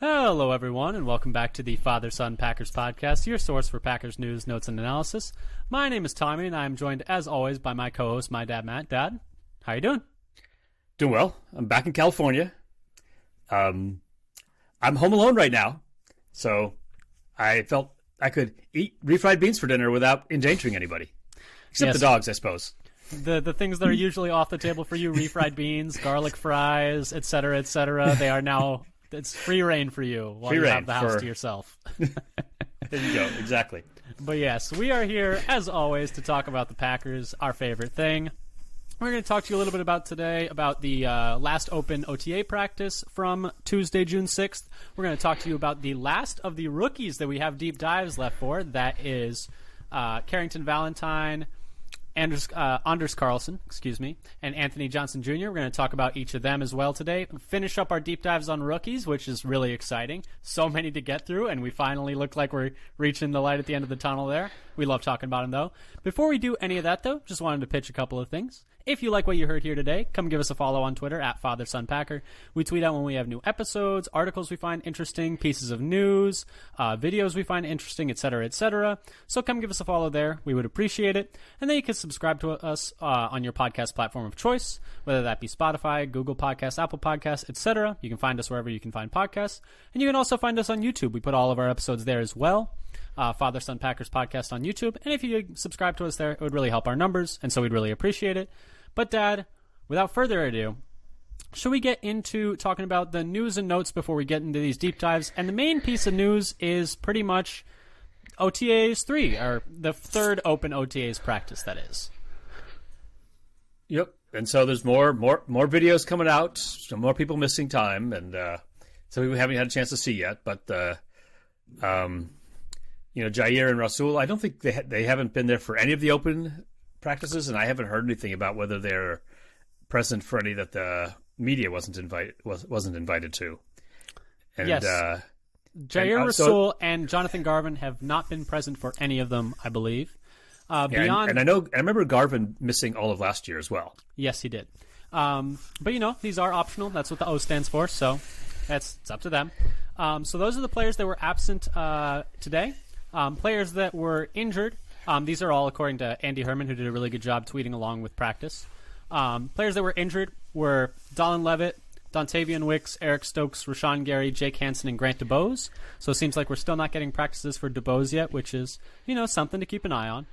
Hello, everyone, and welcome back to the Father-Son Packers podcast, your source for Packers news, notes, and analysis. My name is Tommy, and I am joined, as always, by my co-host, my dad, Matt. Dad, how you doing? Doing well. I'm back in California. I'm home alone right now, so I felt I could eat refried beans for dinner without endangering anybody. Except the dogs, I suppose. The things that are usually off the table for you, refried beans, garlic fries, etc., they are now... It's free reign for you while you have the house to yourself. There you go. Exactly. But yes, we are here, as always, to talk about the Packers, our favorite thing. We're going to talk to you a little bit about today, about the last open OTA practice from Tuesday, June 6th. We're going to talk to you about the last of the rookies that we have deep dives left for. That is Carrington Valentine, Anders Carlson, and Anthony Johnson Jr. We're going to talk about each of them as well today. Finish up our deep dives on rookies, which is really exciting. So many to get through, and we finally look like we're reaching the light at the end of the tunnel there. We love talking about them, though. Before we do any of that, though, just wanted to pitch a couple of things. If you like what you heard here today, come give us a follow on Twitter at FatherSonPacker. We tweet out when we have new episodes, articles we find interesting, pieces of news, videos we find interesting, etc., etc. So come give us a follow there. We would appreciate it. And then you can subscribe to us on your podcast platform of choice, whether that be Spotify, Google Podcasts, Apple Podcasts, etc. You can find us wherever you can find podcasts. And you can also find us on YouTube. We put all of our episodes there as well. Father Son Packers podcast on YouTube. And if you subscribe to us there, it would really help our numbers, and so we'd really appreciate it. But, Dad, without further ado, should we get into talking about the news and notes before we get into these deep dives? And the main piece of news is pretty much OTAs 3, or the third open OTAs practice, that is. Yep. And so there's more videos coming out, some more people missing time, and so we haven't had a chance to see yet. But Jair and Rasul, I don't think they haven't been there for any of the open practices, and I haven't heard anything about whether they're present for any that the media wasn't invited to. And, yes, Jair Rasul and Jonathan Garvin have not been present for any of them, I believe. And I remember Garvin missing all of last year as well. Yes, he did. But these are optional. That's what the O stands for. So it's up to them. So those are the players that were absent today. Players that were injured. These are all according to Andy Herman, who did a really good job tweeting along with practice. Players that were injured were Dallin Levitt, Dontavian Wicks, Eric Stokes, Rashawn Gary, Jake Hansen, and Grant DuBose. So it seems like we're still not getting practices for DuBose yet, which is, something to keep an eye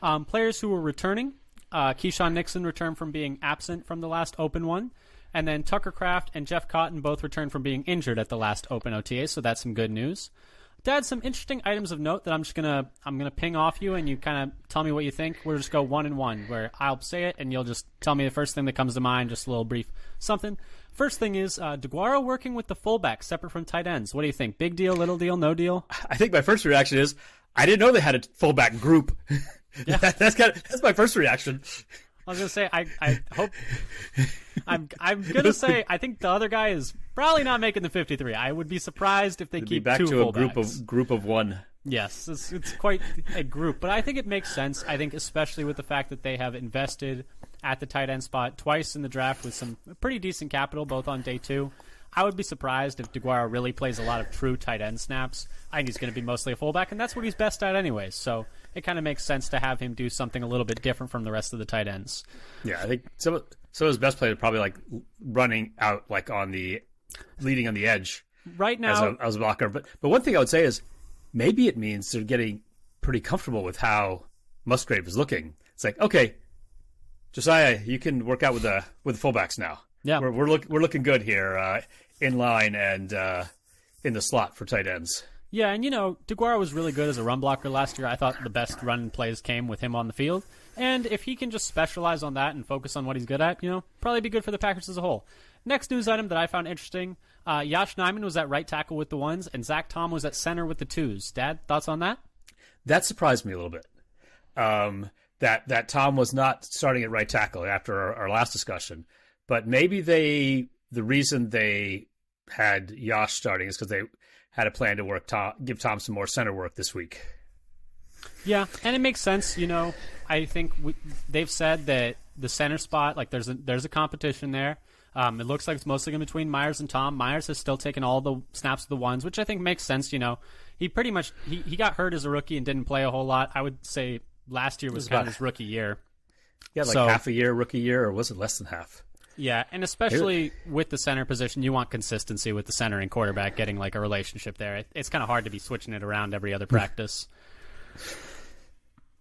on. Players who were returning, Keyshawn Nixon returned from being absent from the last open one. And then Tucker Kraft and Jeff Cotton both returned from being injured at the last open OTA, so that's some good news. Dad, some interesting items of note that I'm gonna ping off you, and you kind of tell me what you think. We'll just go one and one, where I'll say it, and you'll just tell me the first thing that comes to mind, just a little brief something. First thing is DeGuara working with the fullback, separate from tight ends. What do you think? Big deal, little deal, no deal? I think my first reaction is, I didn't know they had a fullback group. Yeah. That's my first reaction. I was gonna say, I hope. I'm gonna say I think the other guy is probably not making the 53. I would be surprised if they keep back two to fullbacks. A group of one. Yes, it's quite a group, but I think it makes sense. I think especially with the fact that they have invested at the tight end spot twice in the draft with some pretty decent capital, both on day two. I would be surprised if DeGuara really plays a lot of true tight end snaps. I think he's going to be mostly a fullback, and that's what he's best at anyways. So it kind of makes sense to have him do something a little bit different from the rest of the tight ends. Yeah, I think some of his best plays are probably like running out, like leading on the edge right now as a blocker. But one thing I would say is maybe it means they're getting pretty comfortable with how Musgrave is looking. It's like, okay, Josiah, you can work out with the fullbacks now. Yeah, we're looking good here in line and in the slot for tight ends. Yeah, and DeGuara was really good as a run blocker last year. I thought the best run plays came with him on the field. And if he can just specialize on that and focus on what he's good at, probably be good for the Packers as a whole. Next news item that I found interesting, Yosh Nijman was at right tackle with the ones, and Zach Tom was at center with the twos. Dad, thoughts on that? That surprised me a little bit. That Tom was not starting at right tackle after our last discussion. But maybe the reason they had Yosh starting is because they had a plan to give Tom some more center work this week. Yeah, and it makes sense. I think they've said that the center spot, like there's a competition there. It looks like it's mostly going to be between Myers and Tom. Myers has still taken all the snaps of the ones, which I think makes sense. He pretty much he got hurt as a rookie and didn't play a whole lot. I would say last year was kind of his rookie year. Yeah, half a year, rookie year, or was it less than half? Yeah, and especially with the center position, you want consistency with the center and quarterback getting like a relationship there. It's kind of hard to be switching it around every other practice.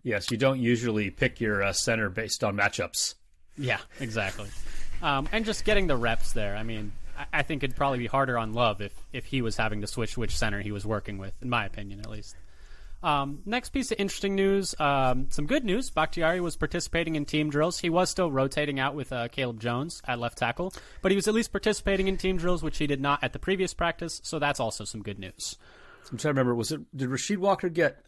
Yes, you don't usually pick your center based on matchups. Yeah, exactly. And just getting the reps there. I mean, I think it'd probably be harder on Love if he was having to switch which center he was working with, in my opinion at least. Next piece of interesting news, some good news. Bakhtiari was participating in team drills. He was still rotating out with Caleb Jones at left tackle, but he was at least participating in team drills, which he did not at the previous practice, so that's also some good news. I'm trying to remember, did Rasheed Walker get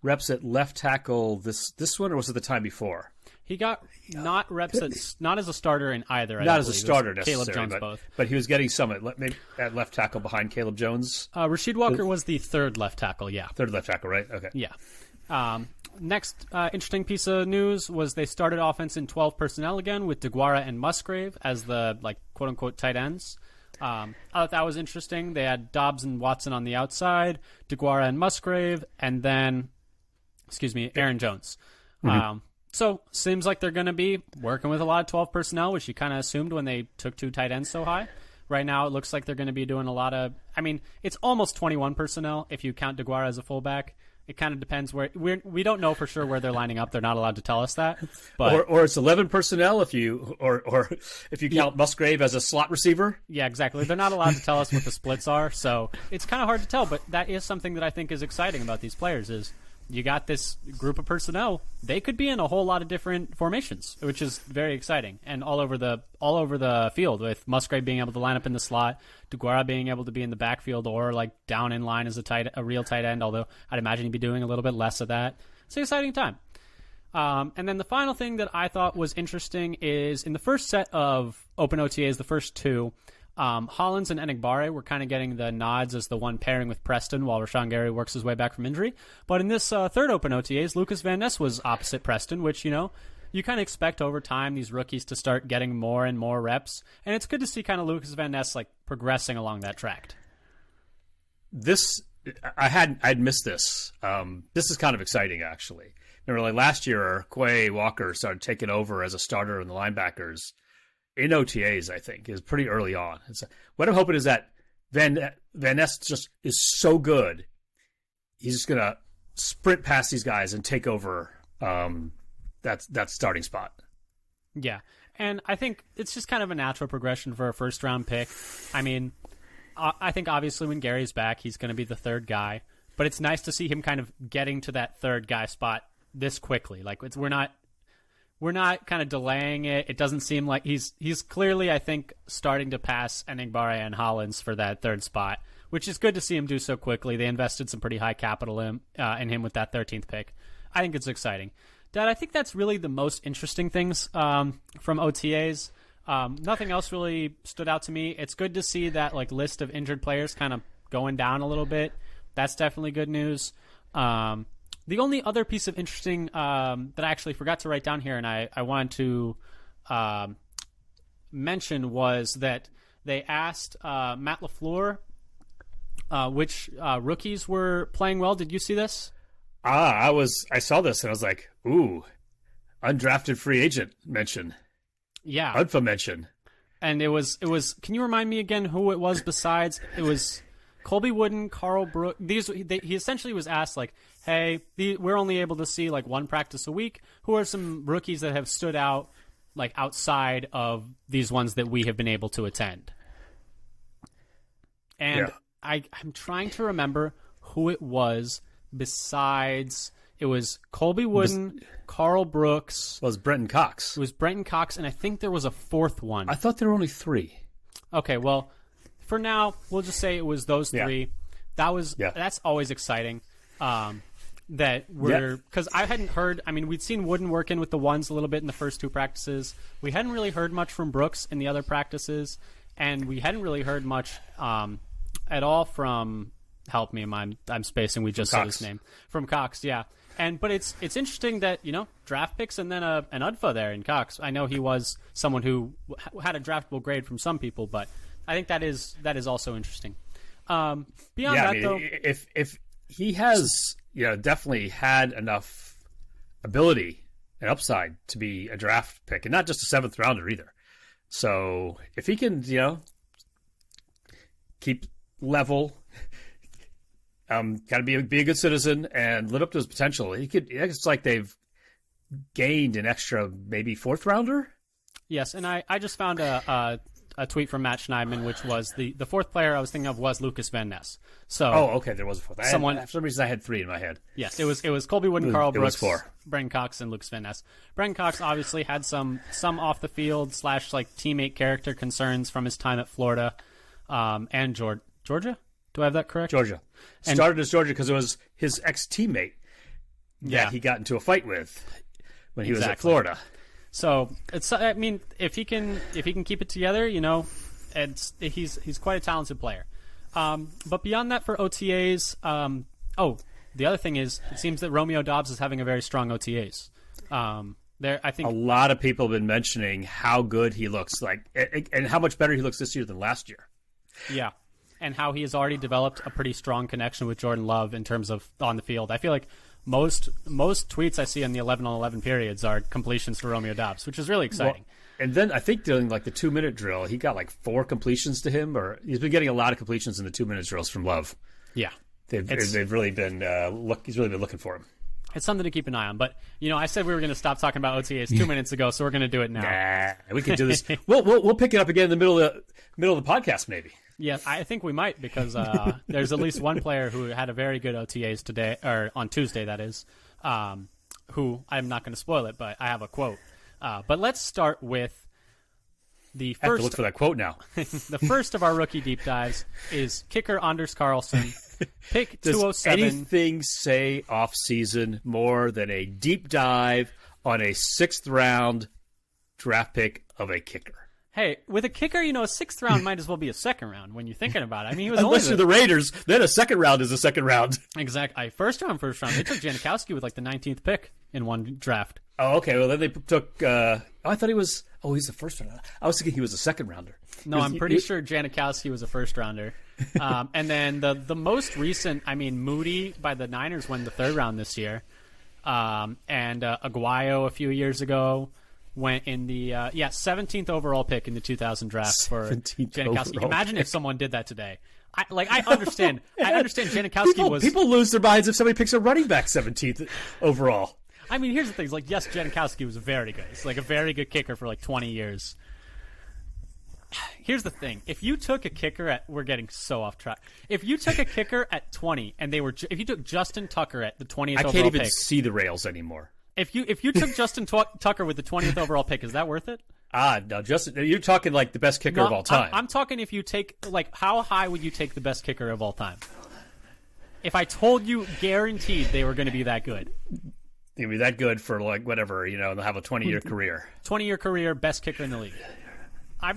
reps at left tackle this one, or was it the time before? He got not reps not as a starter in either. Not as a starter necessarily, Caleb Jones both. But he was getting some at left tackle behind Caleb Jones. Rasheed Walker was the third left tackle, yeah. Third left tackle, right? Okay. Yeah. Next interesting piece of news was they started offense in 12 personnel again with DeGuara and Musgrave as the quote-unquote tight ends. I thought that was interesting. They had Dobbs and Watson on the outside, DeGuara and Musgrave, and then, Aaron Jones. Mm-hmm. So, seems like they're going to be working with a lot of 12 personnel, which you kind of assumed when they took two tight ends so high. Right now, it looks like they're going to be doing a lot of... I mean, it's almost 21 personnel if you count DeGuara as a fullback. It kind of depends where... We don't know for sure where they're lining up. They're not allowed to tell us that. But, or it's 11 personnel if you count Musgrave as a slot receiver. Yeah, exactly. They're not allowed to tell us what the splits are, so it's kind of hard to tell. But that is something that I think is exciting about these players is... You got this group of personnel. They could be in a whole lot of different formations, which is very exciting, and all over the field. With Musgrave being able to line up in the slot, DeGuara being able to be in the backfield or down in line as a real tight end. Although I'd imagine he'd be doing a little bit less of that. It's an exciting time. And then the final thing that I thought was interesting is in the first set of open OTAs, the first two. Hollins and Enigbare were kind of getting the nods as the one pairing with Preston while Rashawn Gary works his way back from injury. But in this third open OTAs, Lucas Van Ness was opposite Preston, which, you kind of expect over time these rookies to start getting more and more reps. And it's good to see kind of Lucas Van Ness progressing along that track. I'd missed this. This is kind of exciting, actually. Remember, last year, Quay Walker started taking over as a starter in the linebackers. In OTAs, I think, is pretty early on. What I'm hoping is that Van Ness just is so good, he's just going to sprint past these guys and take over that starting spot. Yeah, and I think it's just kind of a natural progression for a first-round pick. I mean, I think obviously when Gary's back, he's going to be the third guy, but it's nice to see him kind of getting to that third guy spot this quickly. We're not kind of delaying it. It doesn't seem like he's clearly, I think, starting to pass Enigbare and Hollins for that third spot, which is good to see him do so quickly. They invested some pretty high capital in him with that 13th pick. I think it's exciting. Dad, I think that's really the most interesting things from OTAs. Nothing else really stood out to me. It's good to see that list of injured players kind of going down a little bit. That's definitely good news. The only other piece of interesting that I actually forgot to write down here and I wanted to mention was that they asked Matt LaFleur which rookies were playing well. Did you see this? I saw this and I was like, ooh, undrafted free agent mention. Yeah. UDFA mention. And it was. Can you remind me again who it was besides? It was Colby Wooden, Carl Brooks. He essentially was asked hey, we're only able to see one practice a week. Who are some rookies that have stood out outside of these ones that we have been able to attend? And yeah. I'm trying to remember who it was besides. It was Colby Wooden, Carl Brooks. Well, it was Brenton Cox. It was Brenton Cox, and I think there was a fourth one. I thought there were only three. Okay, well, for now, we'll just say it was those three. Yeah. That's always exciting. Because I hadn't heard. I mean, we'd seen Wooden work in with the ones a little bit in the first two practices. We hadn't really heard much from Brooks in the other practices, and we hadn't really heard much at all from help me. I'm spacing. We just said his name from Cox. Yeah. But it's interesting that, draft picks and then an UDFA there in Cox. I know he was someone who had a draftable grade from some people, but I think that is also interesting. Beyond that, though, if he has definitely had enough ability and upside to be a draft pick, and not just a 7th rounder either. So if he can keep level. Got to be a good citizen and live up to his potential. It's like they've gained an extra maybe 4th rounder. Yes, and I just found a tweet from Matt Schneidman, which was the 4th player I was thinking of was Lucas Van Ness. So okay, there was a 4th. For some reason I had 3 in my head. Yes, it was Colby Wooden, Carl Brooks, it was 4. Brendan Cox, and Lucas Van Ness. Brendan Cox obviously had some off the field / teammate character concerns from his time at Florida, and Georgia. Do I have that correct? Georgia. Started as Georgia because it was his ex-teammate that he got into a fight with when he was at Florida. So if he can keep it together, he's quite a talented player. But beyond that, for OTAs, the other thing is it seems that Romeo Doubs is having a very strong OTAs. I think a lot of people have been mentioning how good he looks and how much better he looks this year than last year. Yeah. And how he has already developed a pretty strong connection with Jordan Love in terms of on the field. I feel like most tweets I see in the 11-on-11 periods are completions for Romeo Doubs, which is really exciting. Well, and then I think during the 2-minute drill, he got 4 completions to him, or he's been getting a lot of completions in the 2-minute drills from Love. Yeah, they've really been he's really been looking for him. It's something to keep an eye on. But I said we were going to stop talking about OTAs 2 minutes ago, so we're going to do it now. Nah, we can do this. We'll pick it up again in the middle of the podcast, maybe. Yeah, I think we might because there's at least one player who had a very good OTAs today, or on Tuesday, that is, who I'm not going to spoil it, but I have a quote. But let's start with the first. I have to look for that quote now. The first of our rookie deep dives is kicker Anders Carlson, pick 207. Does anything say off-season more than a deep dive on a 6th round draft pick of a kicker? Hey, with a kicker, a 6th round might as well be a 2nd round when you're thinking about it. I mean, he was unless you're the Raiders, then a 2nd round is a 2nd round. Exactly. First round. They took Janikowski with the 19th pick in one draft. Oh, okay. Well, then they took. I thought he was. Oh, he's the 1st rounder. I was thinking he was a 2nd rounder. No, I'm pretty sure Janikowski was a 1st rounder. And then the most recent, Moody by the Niners went the 3rd round this year, and Aguayo a few years ago went in the 17th overall pick in the 2000 draft for Janikowski. Imagine if someone did that today. I understand. I understand Janikowski people lose their minds if somebody picks a running back 17th overall. Here's the thing. Yes, Janikowski was very good. It's a very good kicker for 20 years. Here's the thing. If you took a kicker we're getting so off track. If you took a kicker at 20 and if you took Justin Tucker at the 20th overall pick. I can't even see the rails anymore. If you took Justin Tucker with the 20th overall pick, is that worth it? No, Justin, you're talking the best kicker of all time. I'm talking if you take how high would you take the best kicker of all time? If I told you guaranteed they were going to be that good. They're going to be that good for whatever, they'll have a 20-year career. 20-year career, best kicker in the league. I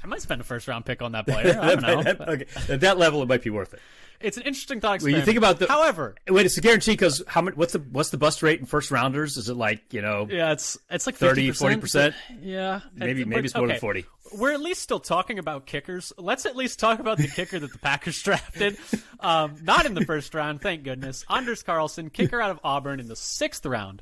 might spend a 1st round pick on that player. I don't know. Okay. At that level, it might be worth it. It's an interesting thought experiment. When you think about however, wait, it's a guarantee because what's the bust rate in 1st rounders? Is it Yeah, it's 30, 40%. Yeah, maybe it's more than 40. We're at least still talking about kickers. Let's at least talk about the kicker that the Packers drafted. Not in the 1st round, thank goodness. Anders Carlson, kicker out of Auburn in the 6th round.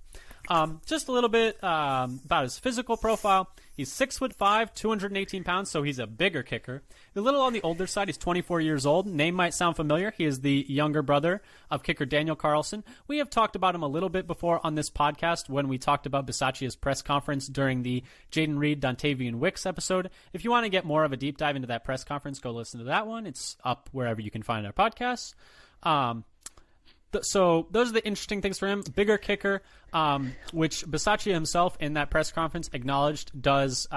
Just a little bit about his physical profile. He's 6'5", 218 pounds, so he's a bigger kicker. A little on the older side. He's 24 years old. Name might sound familiar. He is the younger brother of kicker Daniel Carlson. We have talked about him a little bit before on this podcast when we talked about Bisaccia's press conference during the Jaden Reed, Dontavian Wicks episode. If you want to get more of a deep dive into that press conference, go listen to that one. It's up wherever you can find our podcasts. So those are the interesting things for him. Bigger kicker, which Bisaccia himself in that press conference acknowledged does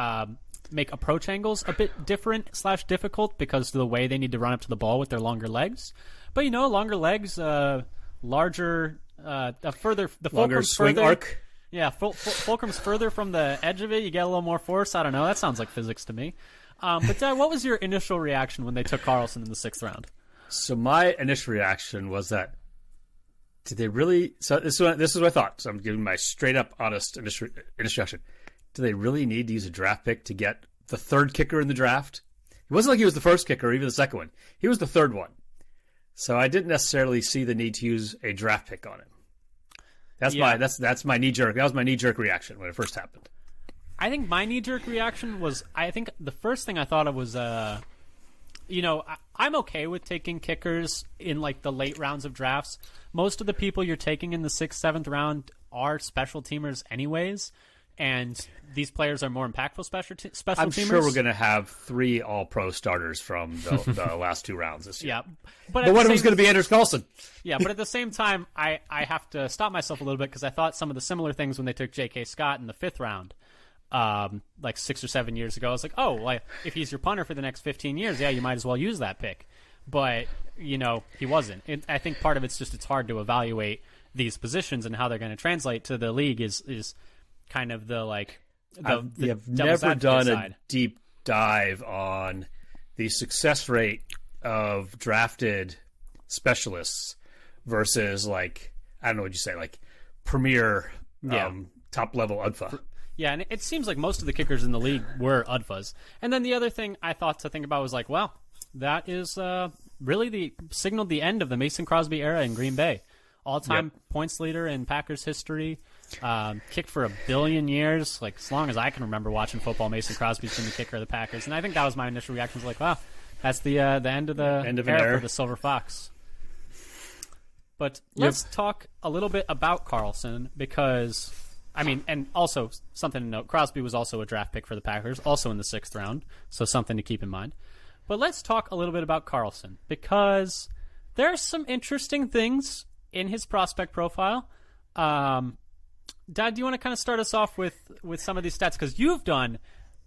make approach angles a bit different / difficult because of the way they need to run up to the ball with their longer legs. But longer legs, larger, further the longer swing further, arc. Yeah, fulcrum's further from the edge of it. You get a little more force. I don't know. That sounds like physics to me. But Dad, what was your initial reaction when they took Carlson in the 6th round? So my initial reaction was that, did they really? So this is what I thought. So I'm giving my straight up, honest initial reaction. Do they really need to use a draft pick to get the third kicker in the draft? It wasn't like he was the first kicker or even the second one. He was the third one. So I didn't necessarily see the need to use a draft pick on him. That's my knee jerk. That was my knee jerk reaction when it first happened. I think my knee jerk reaction was, I think the first thing I thought of was, I'm okay with taking kickers in like the late rounds of drafts. Most of the people you're taking in the 6th, 7th round are special teamers anyways, and these players are more impactful special teamers. I'm sure we're going to have 3 all-pro starters from the last 2 rounds this year. Yeah, but one of them's going to be Anders Carlson. Yeah, but at the same time, I have to stop myself a little bit because I thought some of the similar things when they took J.K. Scott in the 5th round. Like 6 or 7 years ago, I was like, oh, like if he's your punter for the next 15 years, yeah, you might as well use that pick. But he wasn't. I think part of it's just it's hard to evaluate these positions and how they're going to translate to the league is kind of the like. I've never done a deep dive on the success rate of drafted specialists versus like, I don't know what you say, like premier top level UDFA. Yeah, and it seems like most of the kickers in the league were UDFAs. And then the other thing I thought to think about was like, well, that is really signaled the end of the Mason Crosby era in Green Bay. All-time points leader in Packers history. Kicked for 1 billion years. Like, as long as I can remember watching football, Mason Crosby's been the kicker of the Packers. And I think that was my initial reaction. Was like, wow, that's the end of the era for the Silver Fox. But let's talk a little bit about Carlson because... I mean, and also something to note, Crosby was also a draft pick for the Packers, also in the 6th round, so something to keep in mind. But let's talk a little bit about Carlson, because there are some interesting things in his prospect profile. Dad, do you want to kind of start us off with some of these stats? Because you've done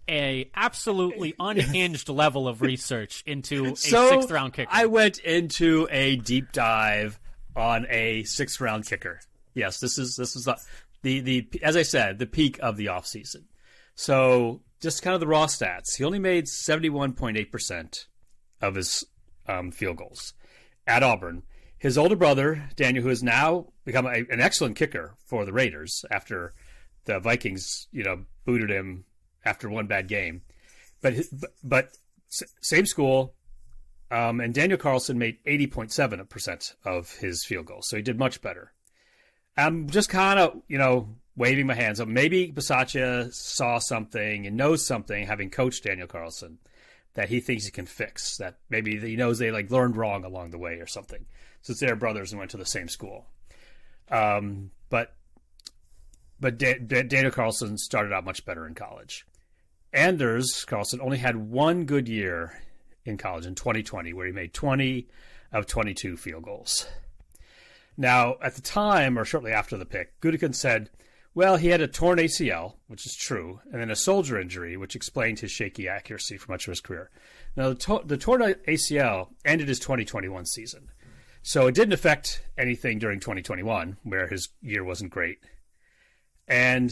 a absolutely unhinged level of research into a 6th round kicker. I went into a deep dive on a 6th round kicker. Yes, this is the as I said, the peak of the offseason. So just kind of the raw stats. He only made 71.8% of his field goals at Auburn. His older brother, Daniel, who has now become an excellent kicker for the Raiders after the Vikings, booted him after one bad game. But same school, and Daniel Carlson made 80.7% of his field goals. So he did much better. I'm just kind of, waving my hands up. Maybe Bisaccia saw something and knows something, having coached Daniel Carlson, that he thinks he can fix. That maybe he knows they learned wrong along the way or something, since they're brothers and went to the same school. But Daniel Carlson started out much better in college. Anders Carlson only had one good year in college in 2020, where he made 20 of 22 field goals. Now, at the time, or shortly after the pick, Gutekunst said, well, he had a torn ACL, which is true, and then a shoulder injury, which explained his shaky accuracy for much of his career. Now, the torn ACL ended his 2021 season, so it didn't affect anything during 2021, where his year wasn't great, or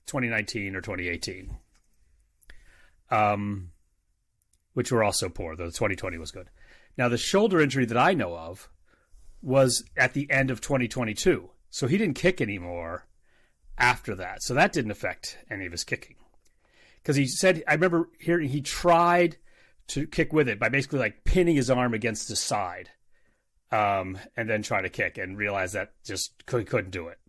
2019 or 2018, which were also poor, though 2020 was good. Now, the shoulder injury that I know of was at the end of 2022. So he didn't kick anymore after that. So that didn't affect any of his kicking. Because he said, I remember hearing he tried to kick with it by basically pinning his arm against his side and then try to kick and realize that just couldn't do it.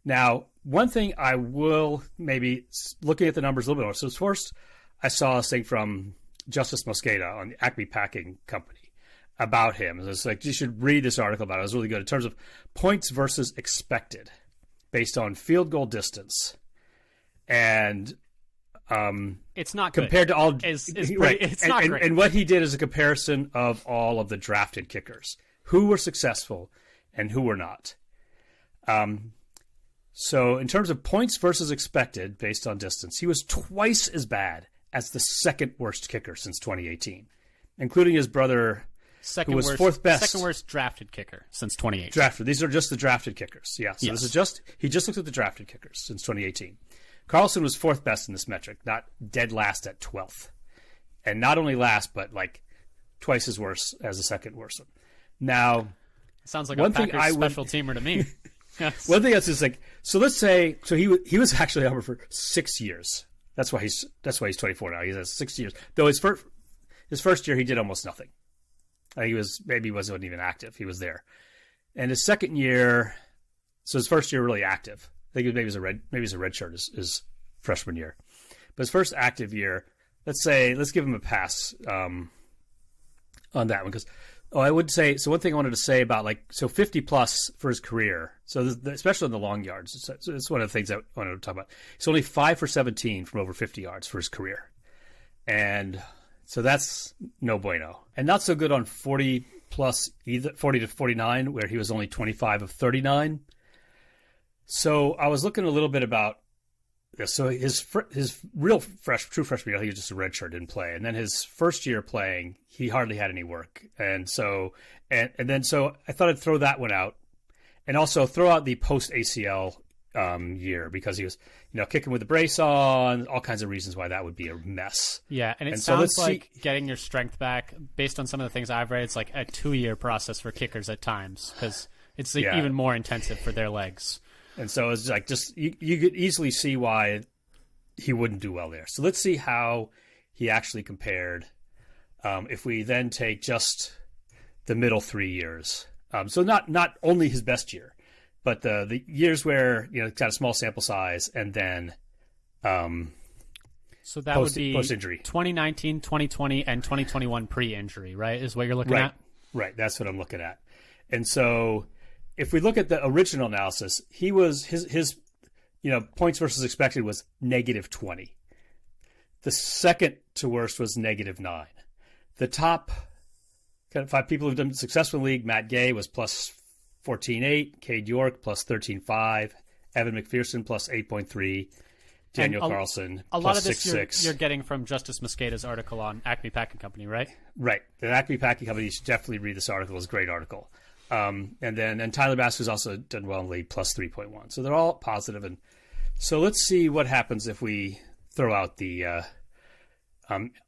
Now, one thing I will maybe, looking at the numbers a little bit more. So first, I saw this thing from Justice Mosqueda on the Acme Packing Company about him. It's like, you should read this article about it. It was really good in terms of points versus expected based on field goal distance. And it's not compared good. to all right. It's not great. And what he did is a comparison of all of the drafted kickers, who were successful and who were not. So in terms of points versus expected based on distance, he was twice as bad as the second worst kicker since 2018, including his brother, who was fourth best. Second worst drafted kicker since 2018. Drafted. These are just the drafted kickers. Yeah. So This is he just looked at the drafted kickers since 2018. Carlson was fourth best in this metric, not dead last at 12th. and not only last, but like twice as worse as the second worst. Now, sounds like a Packers special teamer to me. Yes. One thing else is like, so let's say, so he was actually a Hummer for 6 years. That's why he's 24 now. He has 6 years. Though his first year he did almost nothing. He wasn't even active. He was there, and his second year, so his first year really active. I think maybe it was a red shirt his freshman year, but his first active year, let's give him a pass on that one because. Oh, I would say, so one thing I wanted to say about 50 plus for his career, so especially in the long yards, so it's one of the things I wanted to talk about. He's only 5 for 17 from over 50 yards for his career. And so that's no bueno. And not so good on 40 plus, either 40 to 49, where he was only 25 of 39. So I was looking a little bit about this. So his real true freshman year, he was just a red shirt, didn't play. And then his first year playing, he hardly had any work. And so then I thought I'd throw that one out, and also throw out the post ACL year, because he was kicking with the brace on, all kinds of reasons why that would be a mess. Yeah, and sounds like getting your strength back, based on some of the things I've read, it's like a 2-year process for kickers at times, because it's even more intensive for their legs. And so it's like, just you could easily see why he wouldn't do well there. So let's see how he actually compared. If we then take just the middle 3 years, so not only his best year, but the years where it's got a small sample size, and then so that would be post-injury, 2019, 2020, and 2021 pre-injury, right? Is what you're looking at? Right, that's what I'm looking at. And so if we look at the original analysis, he was his points versus expected was -20. The second to worst was -9. The top kind of 5 people who've done successful in the league: Matt Gay was plus 14.8, Cade York plus 13.5, Evan McPherson plus 8.3, Daniel Carlson a plus lot of this 6.6. You're getting from Justice Mosqueda's article on Acme Packing Company, right? Right. The Acme Packing Company, you should definitely read this article. It's a great article. And Tyler Bass, who's also done well in the league, plus 3.1. So they're all positive. And so let's see what happens if we throw out the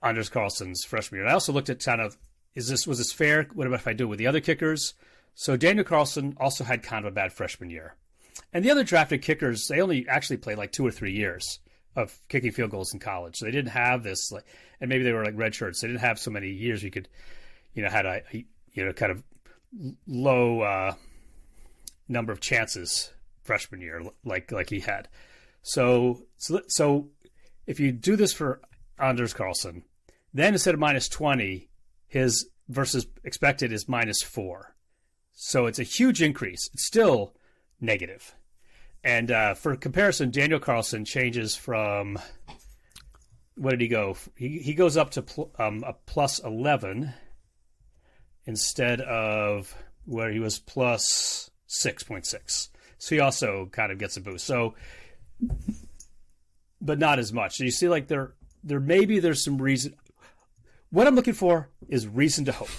Anders Carlson's freshman year. And I also looked at kind of, was this fair? What about if I do it with the other kickers? So Daniel Carlson also had kind of a bad freshman year. And the other drafted kickers, they only actually played 2 or 3 years of kicking field goals in college. So they didn't have this, and maybe they were red shirts. They didn't have so many years you could, had a, kind of low number of chances freshman year like he had. So if you do this for Anders Carlson, then instead of -20, his versus expected is -4. So it's a huge increase. It's still negative. And for comparison, Daniel Carlson changes from, what did he go? He goes up to a plus 11 instead of where he was plus 6.6. So he also kind of gets a boost. So, but not as much. So you see, there's some reason. What I'm looking for is reason to hope.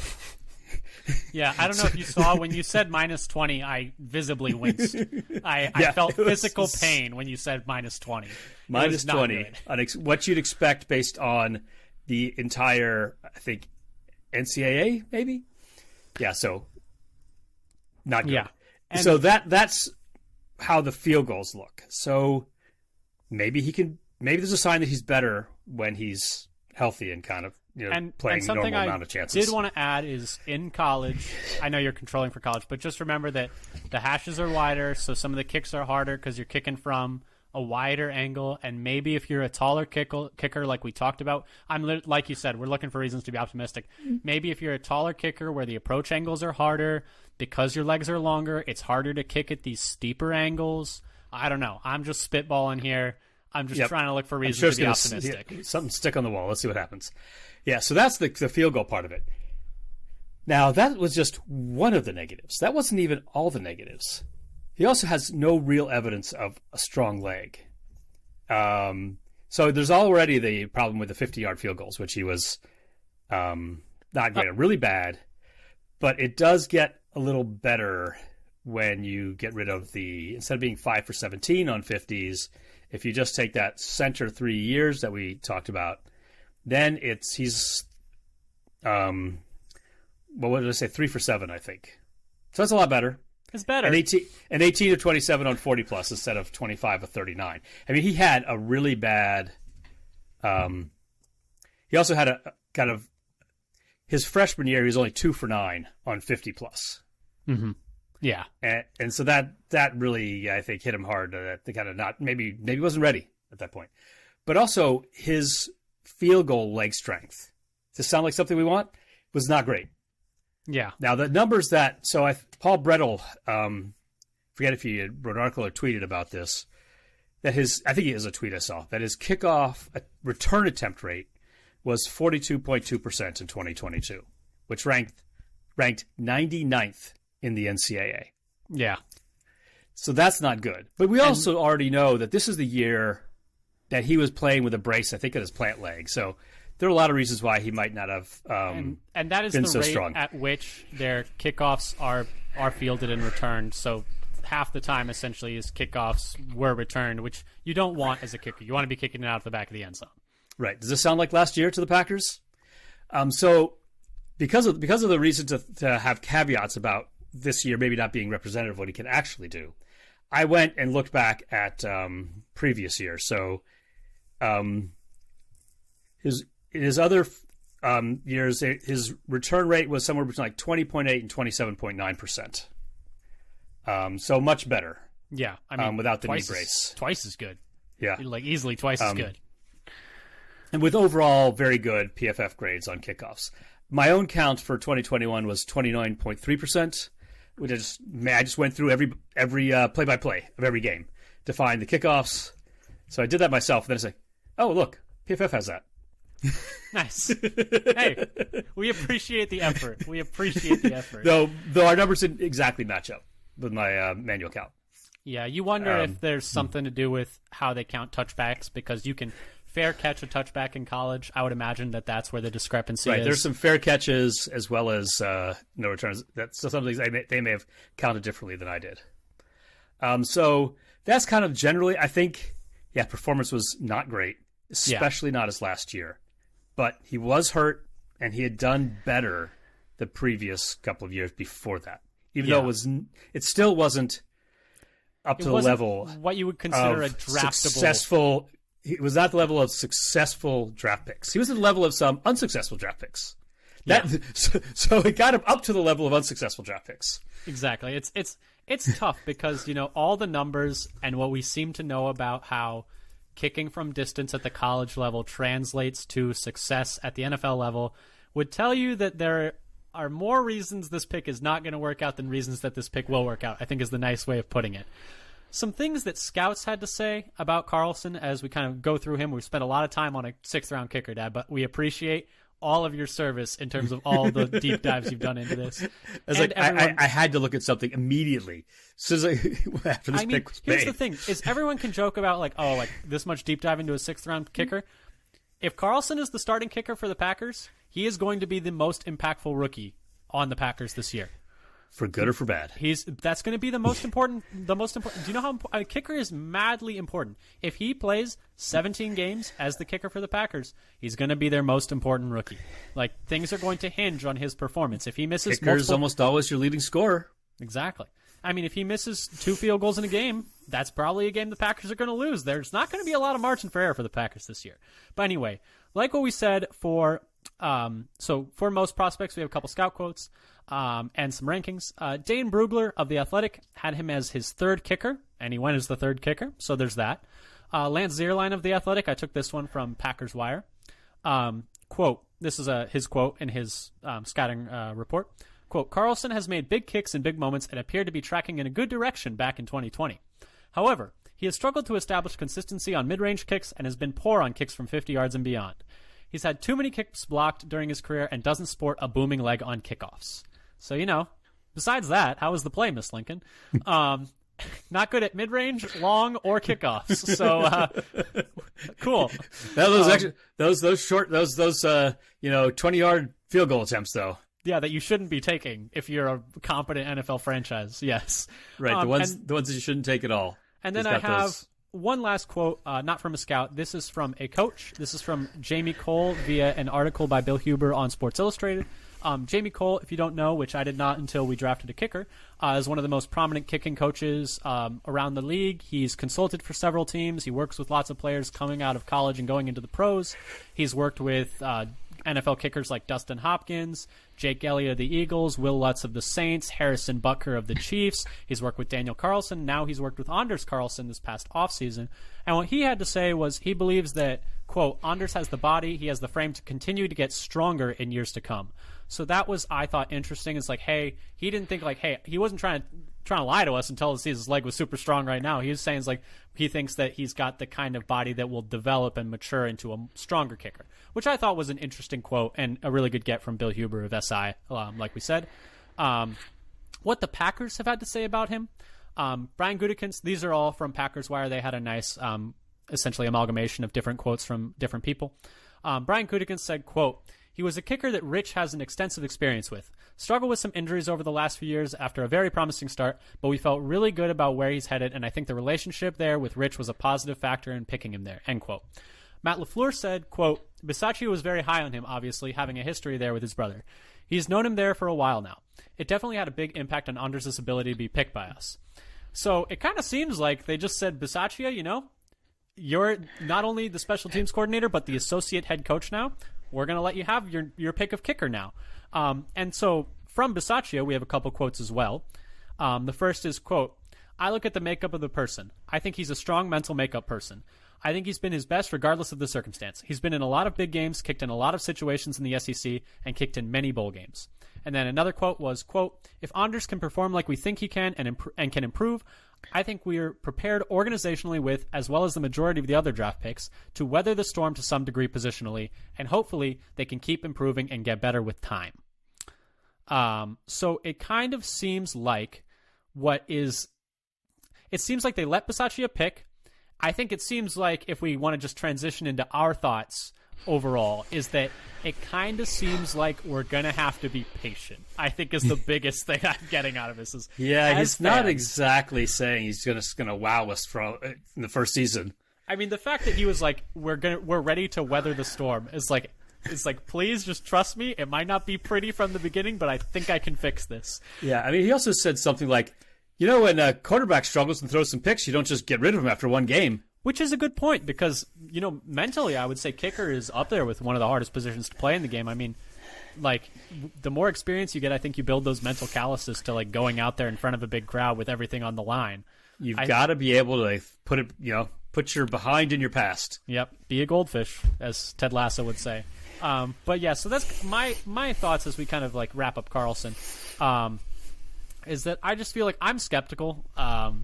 Yeah, I don't know if you saw when you said -20, I visibly winced. I felt physical pain when you said -20. -20, what you'd expect based on the entire, I think, NCAA, maybe? Yeah, so not good. Yeah. So that's how the field goals look. So maybe there's a sign that he's better when he's healthy and kind of playing normal amount of chances. Did want to add is, in college, I know you're controlling for college, but just remember that the hashes are wider, so some of the kicks are harder because you're kicking from a wider angle, and maybe if you're a taller kicker like we talked about, like you said, we're looking for reasons to be optimistic. Maybe if you're a taller kicker where the approach angles are harder because your legs are longer, it's harder to kick at these steeper angles. I don't know. I'm just spitballing here. I'm just trying to look for reasons to be optimistic. Something stick on the wall. Let's see what happens. Yeah, so that's the field goal part of it. Now, that was just one of the negatives. That wasn't even all the negatives. He also has no real evidence of a strong leg. So there's already the problem with the 50-yard field goals, which he was not great, really bad. But it does get a little better when you get rid of instead of being 5 for 17 on 50s, if you just take that center 3 years that we talked about, Then he's what did I say? 3 for 7, I think. So that's a lot better. It's better. And 18 of 27 on 40 plus instead of 25 of 39. I mean, he had a really bad. He also had a kind of his freshman year. He was only 2 for 9 on 50 plus. Mm-hmm. Yeah, and so that really, I think, hit him hard. To kind of not maybe he wasn't ready at that point, but also his field goal leg strength, to sound like something we want, was not great. Yeah. Now the numbers Paul Brettel, forget if he wrote an article or tweeted about this, that I think it is a tweet I saw, that his kickoff return attempt rate was 42.2% in 2022, which ranked 99th in the NCAA. Yeah. So that's not good. But we also already know that this is the year that he was playing with a brace, I think, at his plant leg. So there are a lot of reasons why he might not have and that is been the so rate strong. At which their kickoffs are fielded and returned. So half the time, essentially, his kickoffs were returned, which you don't want as a kicker. You want to be kicking it out of the back of the end zone. Right. Does this sound like last year to the Packers? So because of the reason to have caveats about this year maybe not being representative of what he can actually do, I went and looked back at previous years. So his other years, his return rate was somewhere between like 20.8 and 27.9%. So much better. Yeah, I mean, without the knee brace, twice as good. Yeah, like easily twice as good. And with overall very good PFF grades on kickoffs. My own count for 2021 was 29.3%, which I just went through every play-by-play of every game to find the kickoffs. So I did that myself. And then I say, oh, look, PFF has that. Nice. Hey, we appreciate the effort. Though our numbers didn't exactly match up with my manual count. Yeah, you wonder if there's something to do with how they count touchbacks, because you can fair catch a touchback in college. I would imagine that's where the discrepancy is. Right, there's some fair catches as well as no returns. That's some things they may have counted differently than I did. So that's kind of generally, I think, performance was not great, especially not his last year. But he was hurt, and he had done better the previous couple of years before that. Even though it still wasn't up to the level what you would consider a draftable successful. He was not the level of successful draft picks. He was at the level of some unsuccessful draft picks. So it got him up to the level of unsuccessful draft picks. Exactly. It's tough because, all the numbers and what we seem to know about how kicking from distance at the college level translates to success at the NFL level would tell you that there are more reasons this pick is not going to work out than reasons that this pick will work out, I think is the nice way of putting it. Some things that scouts had to say about Carlson as we kind of go through him. We've spent a lot of time on a 6th-round kicker, Dad, but we appreciate all of your service in terms of all the deep dives you've done into this. I had to look at something immediately. After this pick was made. Here's the thing, is everyone can joke about this much deep dive into a 6th-round kicker. If Carlson is the starting kicker for the Packers, he is going to be the most impactful rookie on the Packers this year. For good or for bad. That's going to be the most important. Do you know how a kicker is madly important? If he plays 17 games as the kicker for the Packers, he's going to be their most important rookie. Things are going to hinge on his performance. If he misses kicker is almost always your leading scorer. Exactly. I mean, if he misses 2 field goals in a game, that's probably a game the Packers are going to lose. There's not going to be a lot of margin for error for the Packers this year. But anyway, like what we said for most prospects, we have a couple scout quotes. And some rankings. Dane Brugler of The Athletic had him as his 3rd kicker, and he went as the 3rd kicker, so there's that. Lance Zierlein of The Athletic, I took this one from Packers Wire. Quote, this is his quote in his scouting report. Quote, Carlson has made big kicks in big moments and appeared to be tracking in a good direction back in 2020. However, he has struggled to establish consistency on mid-range kicks and has been poor on kicks from 50 yards and beyond. He's had too many kicks blocked during his career and doesn't sport a booming leg on kickoffs. So, besides that, how was the play, Miss Lincoln? Not good at mid-range, long, or kickoffs. So, cool. Those short 20-yard field goal attempts, though. Yeah, that you shouldn't be taking if you're a competent NFL franchise. Yes. Right. The ones that you shouldn't take at all. And then I have one last quote, not from a scout. This is from a coach. This is from Jamie Cole via an article by Bill Huber on Sports Illustrated. Jamie Cole, if you don't know, which I did not until we drafted a kicker, is one of the most prominent kicking coaches around the league. He's consulted for several teams. He works with lots of players coming out of college and going into the pros. He's worked with NFL kickers like Dustin Hopkins, Jake Elliott of the Eagles, Will Lutz of the Saints, Harrison Butker of the Chiefs. He's worked with Daniel Carlson. Now he's worked with Anders Carlson this past offseason. And what he had to say was he believes that, quote, Anders has the body, he has the frame to continue to get stronger in years to come. So that was, I thought, interesting. It's like, hey, he didn't think like, hey, he wasn't trying to lie to us and tell us his leg was super strong right now. He was saying it's like he thinks that he's got the kind of body that will develop and mature into a stronger kicker, which I thought was an interesting quote and a really good get from Bill Huber of SI, like we said. What the Packers have had to say about him, Brian Gutekunst, these are all from Packers Wire. They had a nice, essentially amalgamation of different quotes from different people. Brian Gutekunst said, quote, he was a kicker that Rich has an extensive experience with. Struggled with some injuries over the last few years after a very promising start, but we felt really good about where he's headed, and I think the relationship there with Rich was a positive factor in picking him there, end quote. Matt LaFleur said, quote, Bisaccia was very high on him, obviously, having a history there with his brother. He's known him there for a while now. It definitely had a big impact on Anders' ability to be picked by us. So it kind of seems like they just said, Bisaccia, you know, you're not only the special teams coordinator, but the associate head coach now. We're going to let you have your pick of kicker now. And so from Bisaccia, we have a couple quotes as well. The first is, quote, I look at the makeup of the person. I think he's a strong mental makeup person. I think he's been his best regardless of the circumstance. He's been in a lot of big games, kicked in a lot of situations in the SEC, and kicked in many bowl games. And then another quote was, quote, if Anders can perform like we think he can and can improve, I think we are prepared organizationally with, as well as the majority of the other draft picks, to weather the storm to some degree positionally, and hopefully they can keep improving and get better with time. So it kind of seems like it seems like they let Bisaccia pick. I think it seems like if we want to just transition into our thoughts overall, is that it kind of seems like we're going to have to be patient, I think is the biggest thing I'm getting out of this. Is he's not exactly saying he's going to wow us in the first season. I mean, the fact that he was like, we're ready to weather the storm is like, it's like, please just trust me. It might not be pretty from the beginning, but I think I can fix this. Yeah, I mean, he also said something like, you know, when a quarterback struggles and throws some picks, you don't just get rid of him after one game. Which is a good point because, you know, mentally I would say kicker is up there with one of the hardest positions to play in the game. I mean, like, the more experience you get, I think you build those mental calluses to, like, going out there in front of a big crowd with everything on the line. You've got to be able to put your behind in your past. Yep, be a goldfish, as Ted Lasso would say. But yeah, so that's my thoughts as we kind of, like, wrap up Carlson. Is that I just feel like I'm skeptical, to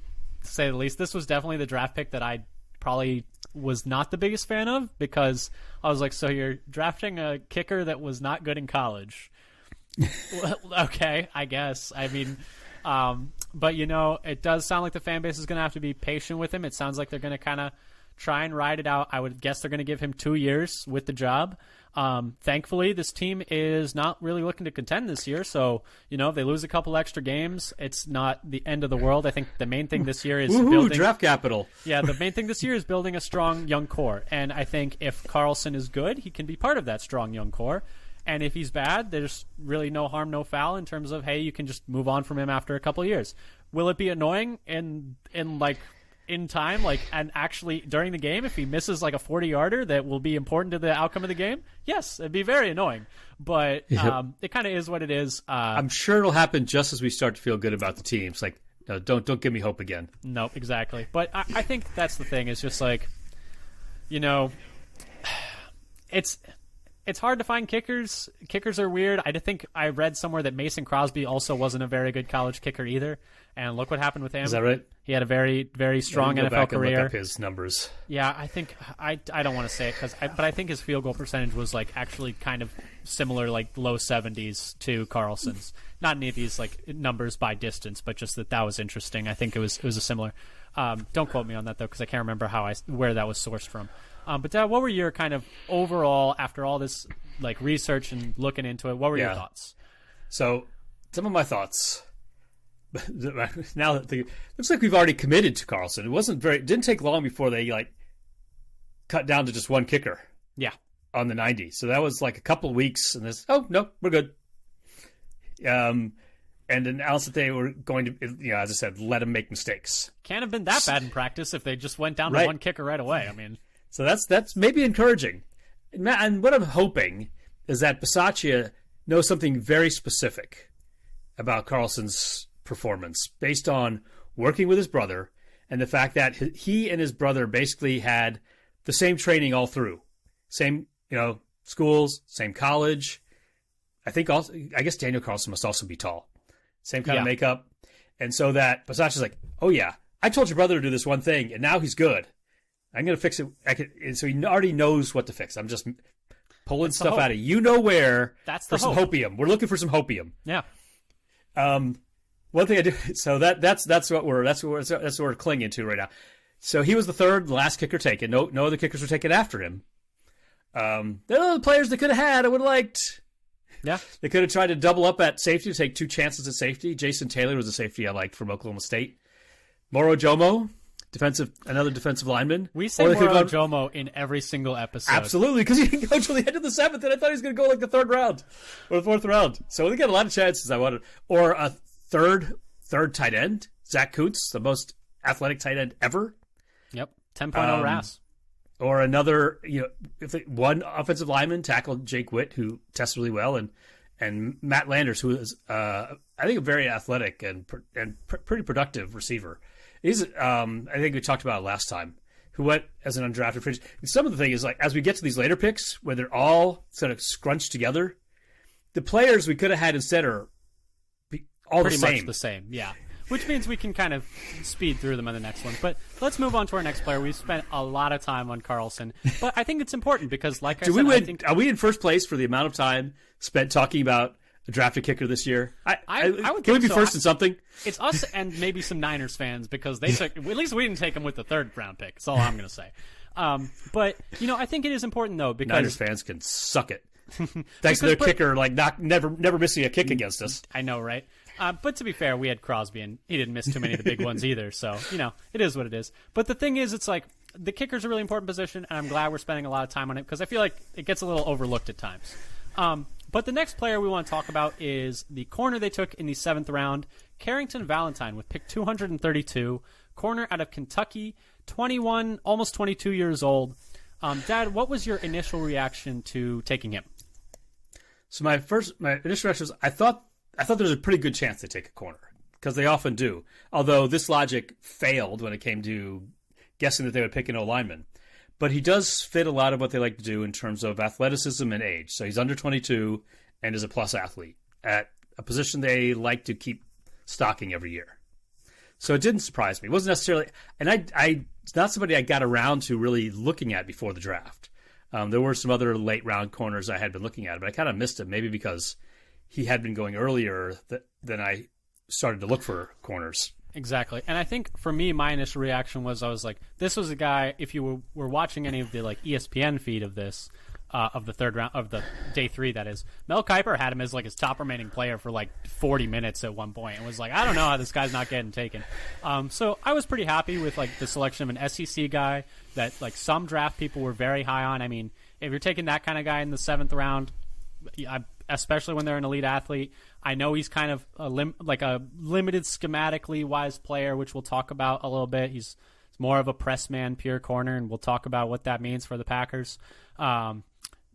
say the least. This was definitely the draft pick that I probably was not the biggest fan of because I was like, so you're drafting a kicker that was not good in college. Well, okay, I guess. I mean, but, you know, it does sound like the fan base is going to have to be patient with him. It sounds like they're going to kind of try and ride it out. I would guess they're going to give him 2 years with the job. Thankfully, this team is not really looking to contend this year. So, you know, if they lose a couple extra games, it's not the end of the world. I think the main thing this year is building draft capital. Yeah, the main thing this year is building a strong young core. And I think if Carlson is good, he can be part of that strong young core. And if he's bad, there's really no harm, no foul in terms of, hey, you can just move on from him after a couple of years. Will it be annoying in time, like, and actually during the game, if he misses like a 40-yarder that will be important to the outcome of the game? Yes, it'd be very annoying. But it kind of is what it is. I'm sure it'll happen just as we start to feel good about the teams. Like, no, don't give me hope again. No, exactly. But I think that's the thing. It's just like, you know, it's hard to find kickers. Kickers are weird. I think I read somewhere that Mason Crosby also wasn't a very good college kicker either. And look what happened with him. Is that right? He had a very, very strong NFL NFL career. Look up his numbers. Yeah, I think I don't want to say it but I think his field goal percentage was like actually kind of similar, like low 70s to Carlson's. Not any of these like numbers by distance, but just that was interesting. I think it was a similar. Don't quote me on that though, because I can't remember where that was sourced from. But Dad, what were your kind of overall, after all this like research and looking into it, what were your thoughts? So some of my thoughts. now that looks like we've already committed to Carlson. It didn't take long before they like cut down to just one kicker. Yeah. On the 90. So that was like a couple of weeks, and oh no, we're good. And announced that they were going to, as I said, let him make mistakes. Can't have been that bad in practice if they just went down to one kicker right away. I mean, so that's maybe encouraging. And what I'm hoping is that Bisaccia knows something very specific about Carlson's performance based on working with his brother and the fact that he and his brother basically had the same training all through. Same, schools, same college. I guess Daniel Carlson must also be tall. Same kind of makeup. And so that Bisaccia's like, oh yeah, I told your brother to do this one thing and now he's good. I'm going to fix it. So he already knows what to fix. I'm just pulling stuff out of where. That's the some hopium. We're looking for some hopium. Yeah. One thing I do. So that's what we're clinging to right now. So he was the third, last kicker taken. No other kickers were taken after him. There are other players they could have had. I would have liked. Yeah. They could have tried to double up at safety, to take 2 chances at safety. Jason Taylor was a safety I liked from Oklahoma State. Moro Jomo, another defensive lineman. We say Moro Jomo in every single episode. Absolutely, because he didn't go till the end of the 7th, and I thought he was going to go like the 3rd round or the 4th round. So they got a lot of chances I wanted. Or a third tight end, Zach Kuntz, the most athletic tight end ever. Yep, 10.0 RAS. Or another, one offensive lineman tackled Jake Witt, who tested really well, and Matt Landers, who is, I think, a very athletic and pretty productive receiver. He's, I think we talked about it last time, who went as an undrafted free agent. Some of the thing is, like, as we get to these later picks, where they're all sort of scrunched together, the players we could have had instead are all pretty the same. Much the same, yeah. Which means we can kind of speed through them in the next one. But let's move on to our next player. We've spent a lot of time on Carlson, but I think it's important because, like I said, are we in first place for the amount of time spent talking about a drafted kicker this year? I would can we be first in something? It's us and maybe some Niners fans because they took. At least we didn't take him with the 3rd round pick. That's all I'm going to say. But I think it is important though because Niners fans can suck it. Thanks to their kicker, never missing a kick against us. I know, right? But to be fair, we had Crosby, and he didn't miss too many of the big ones either. So, it is what it is. But the thing is, it's like the kicker's a really important position, and I'm glad we're spending a lot of time on it because I feel like it gets a little overlooked at times. But the next player we want to talk about is the corner they took in the 7th round, Carrington Valentine, with pick 232, corner out of Kentucky, 21, almost 22 years old. Dad, what was your initial reaction to taking him? So my initial reaction was I thought there was a pretty good chance they take a corner because they often do. Although this logic failed when it came to guessing that they would pick an O-lineman. But he does fit a lot of what they like to do in terms of athleticism and age. So he's under 22 and is a plus athlete at a position they like to keep stocking every year. So it didn't surprise me. It wasn't necessarily, and it's not somebody I got around to really looking at before the draft. There were some other late round corners I had been looking at, but I kind of missed him, maybe because he had been going earlier than I started to look for corners. Exactly. And I think for me, my initial reaction was I was like, this was a guy, if you were watching any of the like ESPN feed of this, of the 3rd round, of the day 3, that is, Mel Kiper had him as like his top remaining player for like 40 minutes at one point and was like, I don't know how this guy's not getting taken. So I was pretty happy with like the selection of an SEC guy that like some draft people were very high on. I mean, if you're taking that kind of guy in the 7th round, especially when they're an elite athlete, I know he's kind of a limited schematically wise player, which we'll talk about a little bit. He's more of a press man, pure corner, and we'll talk about what that means for the Packers.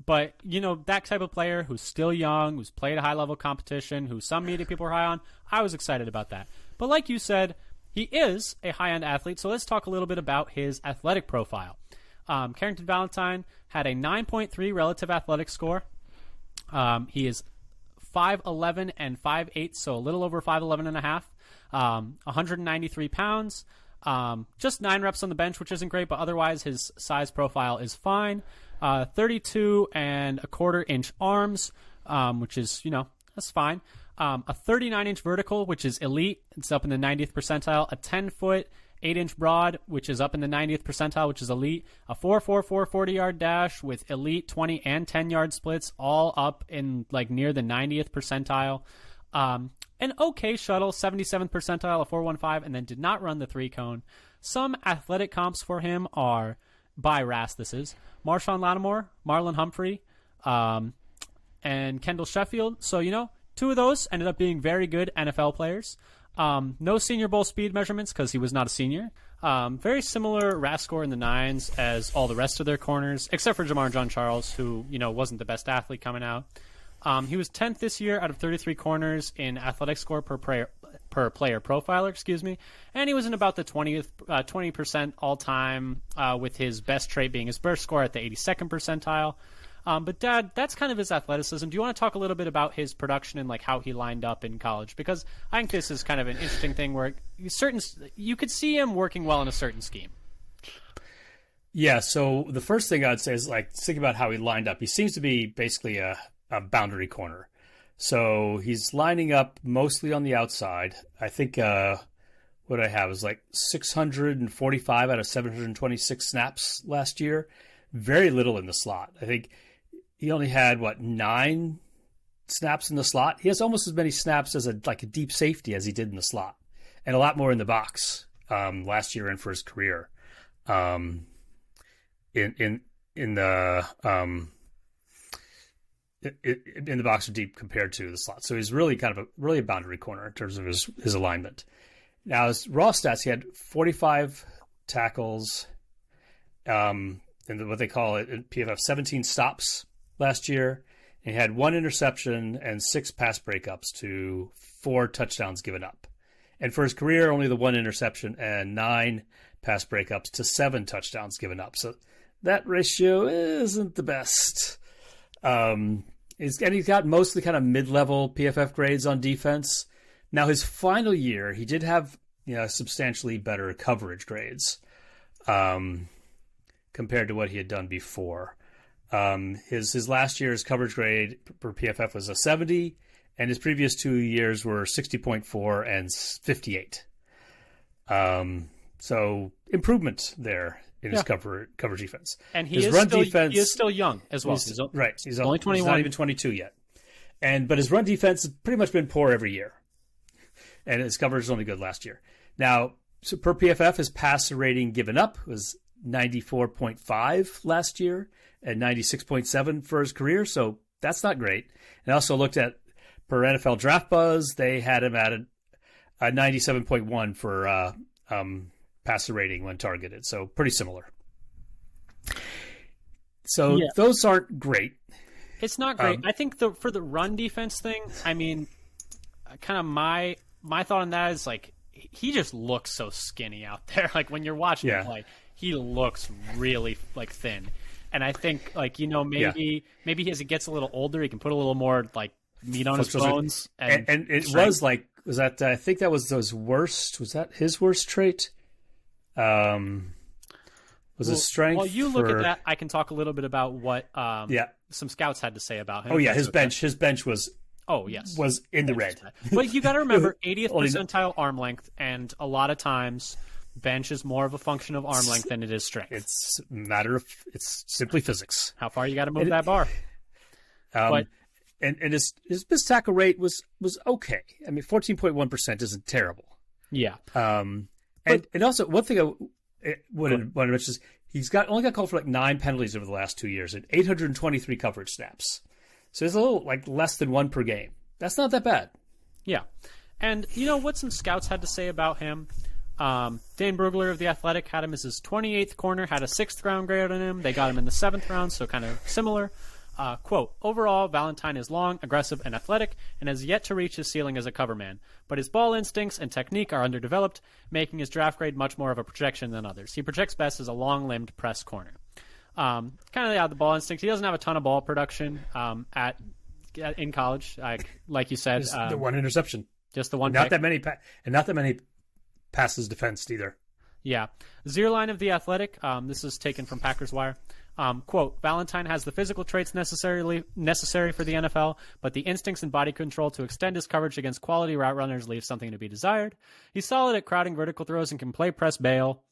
But, that type of player who's still young, who's played a high-level competition, who some media people are high on, I was excited about that. But like you said, he is a high-end athlete, so let's talk a little bit about his athletic profile. Carrington Valentine had a 9.3 relative athletic score. He is 5'11 and 5'8", so a little over 5'11 and a half, 193 pounds, just 9 reps on the bench, which isn't great, but otherwise his size profile is fine. 32 and a quarter inch arms, which is, that's fine. A 39-inch vertical, which is elite. It's up in the 90th percentile. A 10-foot, 8-inch broad, which is up in the 90th percentile, which is elite. A 4.44 40-yard dash with elite 20 and 10-yard splits, all up in like near the 90th percentile. An okay shuttle, 77th percentile, a 4.15, and then did not run the 3-cone. Some athletic comps for him are, by RAS this is, Marshawn Lattimore, Marlon Humphrey, and Kendall Sheffield. So, 2 of those ended up being very good NFL players. No Senior Bowl speed measurements because he was not a senior. Very similar RAS score in the 9s as all the rest of their corners, except for Jamar John Charles, who, wasn't the best athlete coming out. He was 10th this year out of 33 corners in athletic score per player profiler, and he was in about the 20% all-time, with his best trait being his burst score at the 82nd percentile. But Dad, that's kind of his athleticism. Do you want to talk a little bit about his production and how he lined up in college? Because I think this is kind of an interesting thing where you could see him working well in a certain scheme. Yeah. So the first thing I'd say is think about how he lined up. He seems to be basically a boundary corner. So he's lining up mostly on the outside. I think what I have is 645 out of 726 snaps last year. Very little in the slot. I think he only had 9 snaps in the slot. He has almost as many snaps as a deep safety as he did in the slot, and a lot more in the box last year and for his career. In the box or deep compared to the slot. So he's really kind of a boundary corner in terms of his alignment. Now his raw stats, he had 45 tackles, and what they call it in PFF, 17 stops last year. And he had 1 interception and 6 pass breakups to 4 touchdowns given up. And for his career, only the 1 interception and 9 pass breakups to 7 touchdowns given up. So that ratio isn't the best. He's got mostly kind of mid-level PFF grades on defense. Now, his final year, he did have substantially better coverage grades compared to what he had done before. His last year's coverage grade per PFF was a 70, and his previous 2 years were 60.4 and 58. So improvement there in his coverage defense. And he is still young as well. He's only 21. He's not even 22 yet. But his run defense has pretty much been poor every year. And his coverage was only good last year. Now, so per PFF, his passer rating given up was 94.5 last year and 96.7 for his career. So that's not great. And I also looked at per NFL Draft Buzz, they had him at a 97.1 for passer rating when targeted. So pretty similar. So those aren't great. It's not great. I think for the run defense thing, I mean, kind of my thought on that is he just looks so skinny out there. When you're watching him play, he looks really thin. And I think maybe as he gets a little older, he can put a little more meat on his bones. And it strength. was that I think that was his worst. Was that his worst trait? His strength? While you look at that, I can talk a little bit about what some scouts had to say about him. Oh yeah, his bench was was in the red. But you got to remember, 80th percentile arm length, and a lot of times bench is more of a function of arm length than it is strength. It's it's simply physics. How far you got to move that bar. And his missed tackle rate was okay. I mean, 14.1% isn't terrible. Yeah. And also one thing I wanted to mention is he's only got called for 9 penalties over the last 2 years and 823 coverage snaps. So it's a little less than 1 per game. That's not that bad. Yeah. And what some scouts had to say about him? Dane Brugler of The Athletic had him as his 28th corner, had a 6th round grade on him. They got him in the 7th round, so kind of similar. Quote, overall, Valentine is long, aggressive, and athletic, and has yet to reach his ceiling as a cover man. But his ball instincts and technique are underdeveloped, making his draft grade much more of a projection than others. He projects best as a long-limbed press corner. Kind of the ball instinct. He doesn't have a ton of ball production in college. Like you said, the 1 interception, just the one. Not that many, and not that many passes defensed either. Yeah, Zierlein of The Athletic. This is taken from Packers Wire. Quote, Valentine has the physical traits necessary for the NFL, but the instincts and body control to extend his coverage against quality route runners leaves something to be desired. He's solid at crowding vertical throws and can play press bail,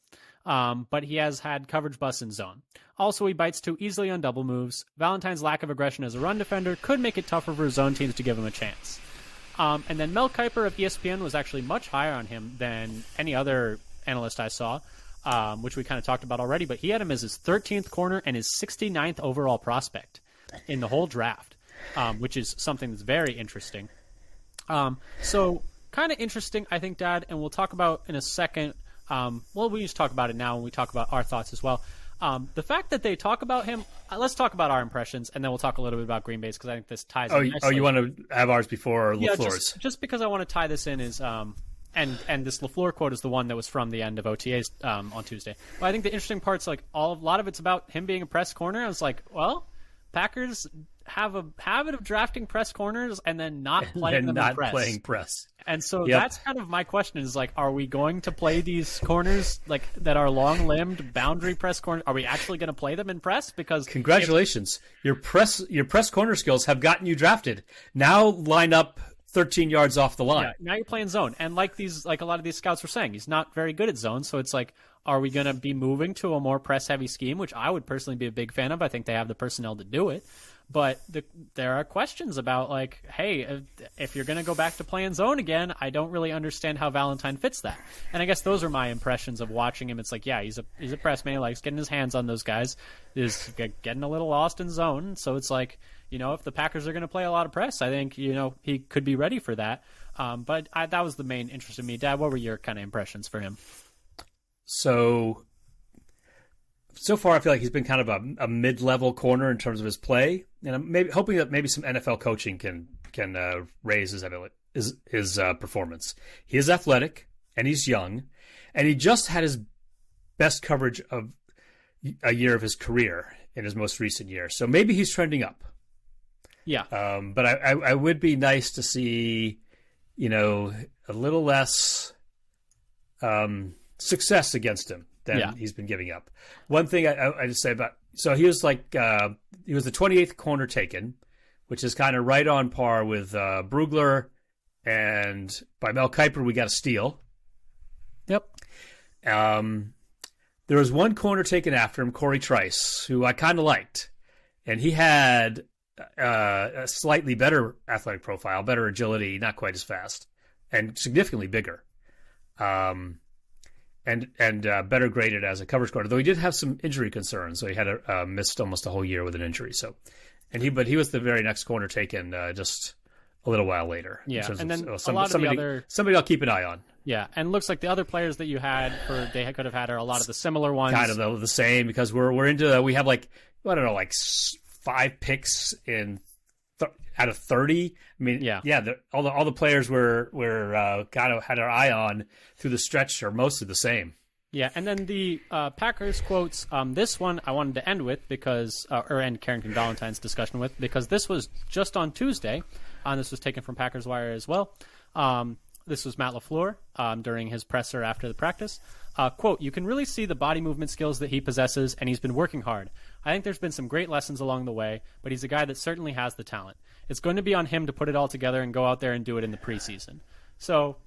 but he has had coverage busts in zone. Also, he bites too easily on double moves. Valentine's lack of aggression as a run defender could make it tougher for zone teams to give him a chance. And then Mel Kiper of ESPN was actually much higher on him than any other analyst I saw, which we kind of talked about already. But he had him as his 13th corner and his 69th overall prospect in the whole draft, which is something that's very interesting. So kind of interesting, I think, Dad, and we'll talk about in a second. Well, we just talk about it now when we talk about our thoughts as well. The fact that they talk about him, let's talk about our impressions, and then we'll talk a little bit about Green Bay's, because I think this ties in nicely. Oh, you want to have ours before LaFleur's? Just because I want to tie this in is, and this LaFleur quote is the one that was from the end of OTAs on Tuesday. But I think the interesting part's like a lot of it's about him being a press corner. I was like, well, Packers have a habit of drafting press corners and then not playing them in press. Playing press. And so that's kind of my question is like, are we going to play these corners like that are long-limbed boundary press corners? Are we actually going to play them in press? Because congratulations, your press corner skills have gotten you drafted. Now line up 13 yards off the line. Yeah, now you're playing zone. And like a lot of these scouts were saying, he's not very good at zone. So it's like, are we going to be moving to a more press-heavy scheme, which I would personally be a big fan of? I think they have the personnel to do it. But there are questions about, like, hey, if you're going to go back to playing zone again, I don't really understand how Valentine fits that. And I guess those are my impressions of watching him. It's like, yeah, he's a press man. He likes getting his hands on those guys. Is getting a little lost in zone. So it's like, if the Packers are going to play a lot of press, I think, he could be ready for that. But that was the main interest in me. Dad, what were your kind of impressions for him? So far, I feel like he's been kind of a mid-level corner in terms of his play, and I'm hoping that maybe some NFL coaching can raise his performance. He is athletic and he's young, and he just had his best coverage of a year of his career in his most recent year. So maybe he's trending up. Yeah. But I would be nice to see, a little less success against him than he's been giving up. One thing I just say about, so he was like, he was the 28th corner taken, which is kind of right on par with Brugler, and by Mel Kiper, we got a steal. Yep. There was one corner taken after him, Corey Trice, who I kind of liked, and he had a slightly better athletic profile, better agility, not quite as fast, and significantly bigger. And better graded as a coverage corner, though he did have some injury concerns. So he had missed almost a whole year with an injury. So, but he was the very next corner taken just a little while later. Yeah, and then a lot of the other somebody I'll keep an eye on. Yeah, and it looks like the other players that you had they could have had are a lot of the similar ones. Kind of the same, because we have like 5 picks in out of 30. I mean, all the players we're kind of had our eye on through the stretch are mostly the same. Yeah, and then the Packers quotes. This one I wanted to end with end Carrington Valentine's discussion with, because this was just on Tuesday. This was taken from Packers Wire as well. This was Matt LaFleur during his presser after the practice. Quote, "You can really see the body movement skills that he possesses, and he's been working hard. I think there's been some great lessons along the way, but he's a guy that certainly has the talent. It's going to be on him to put it all together and go out there and do it in the preseason." So,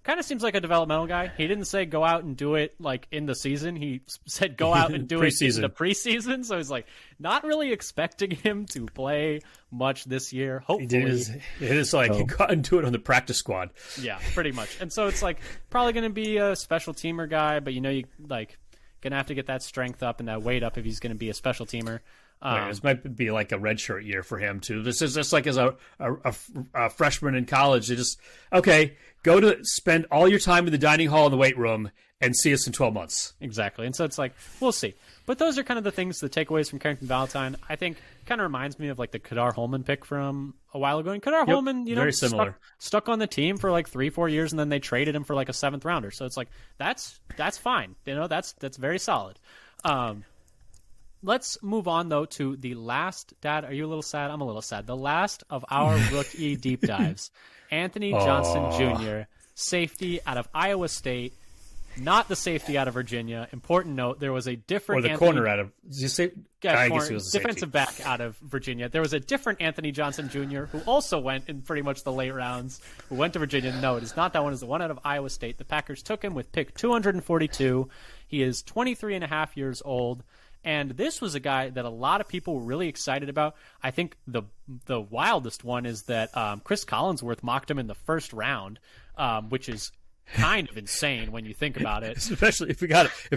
kind of seems like a developmental guy. He didn't say go out and do it like in the season. He said go out and do it in the preseason. So he's like not really expecting him to play much this year. Hopefully. It is like go out and do it on the practice squad. Yeah, pretty much. And so it's like probably going to be a special teamer guy, but you like going to have to get that strength up and that weight up if he's going to be a special teamer. This might be like a redshirt year for him too. This is just like as a freshman in college. They just go to spend all your time in the dining hall in the weight room and see us in 12 months. Exactly, and so it's like we'll see. But those are kind of the things, the takeaways from Carrington Valentine. I think kind of reminds me of like the Kadar Holman pick from a while ago. And Kadar Holman, very similar, stuck on the team for like 3-4 years, and then they traded him for like a 7th rounder. So it's like that's fine. That's very solid. Let's move on, though, to the last. Dad, are you a little sad? I'm a little sad. The last of our rookie deep dives. Anthony Johnson Jr., safety out of Iowa State, not the safety out of Virginia. Important note, there was a different corner out of – did you say – I guess he was a defensive back out of Virginia. There was a different Anthony Johnson Jr. who also went in pretty much the late rounds, who went to Virginia. No, it is not that one. It's the one out of Iowa State. The Packers took him with pick 242. He is 23 and a half years old. And this was a guy that a lot of people were really excited about. I think the wildest one is that Chris Collinsworth mocked him in the first round, which is kind of insane when you think about it. Especially if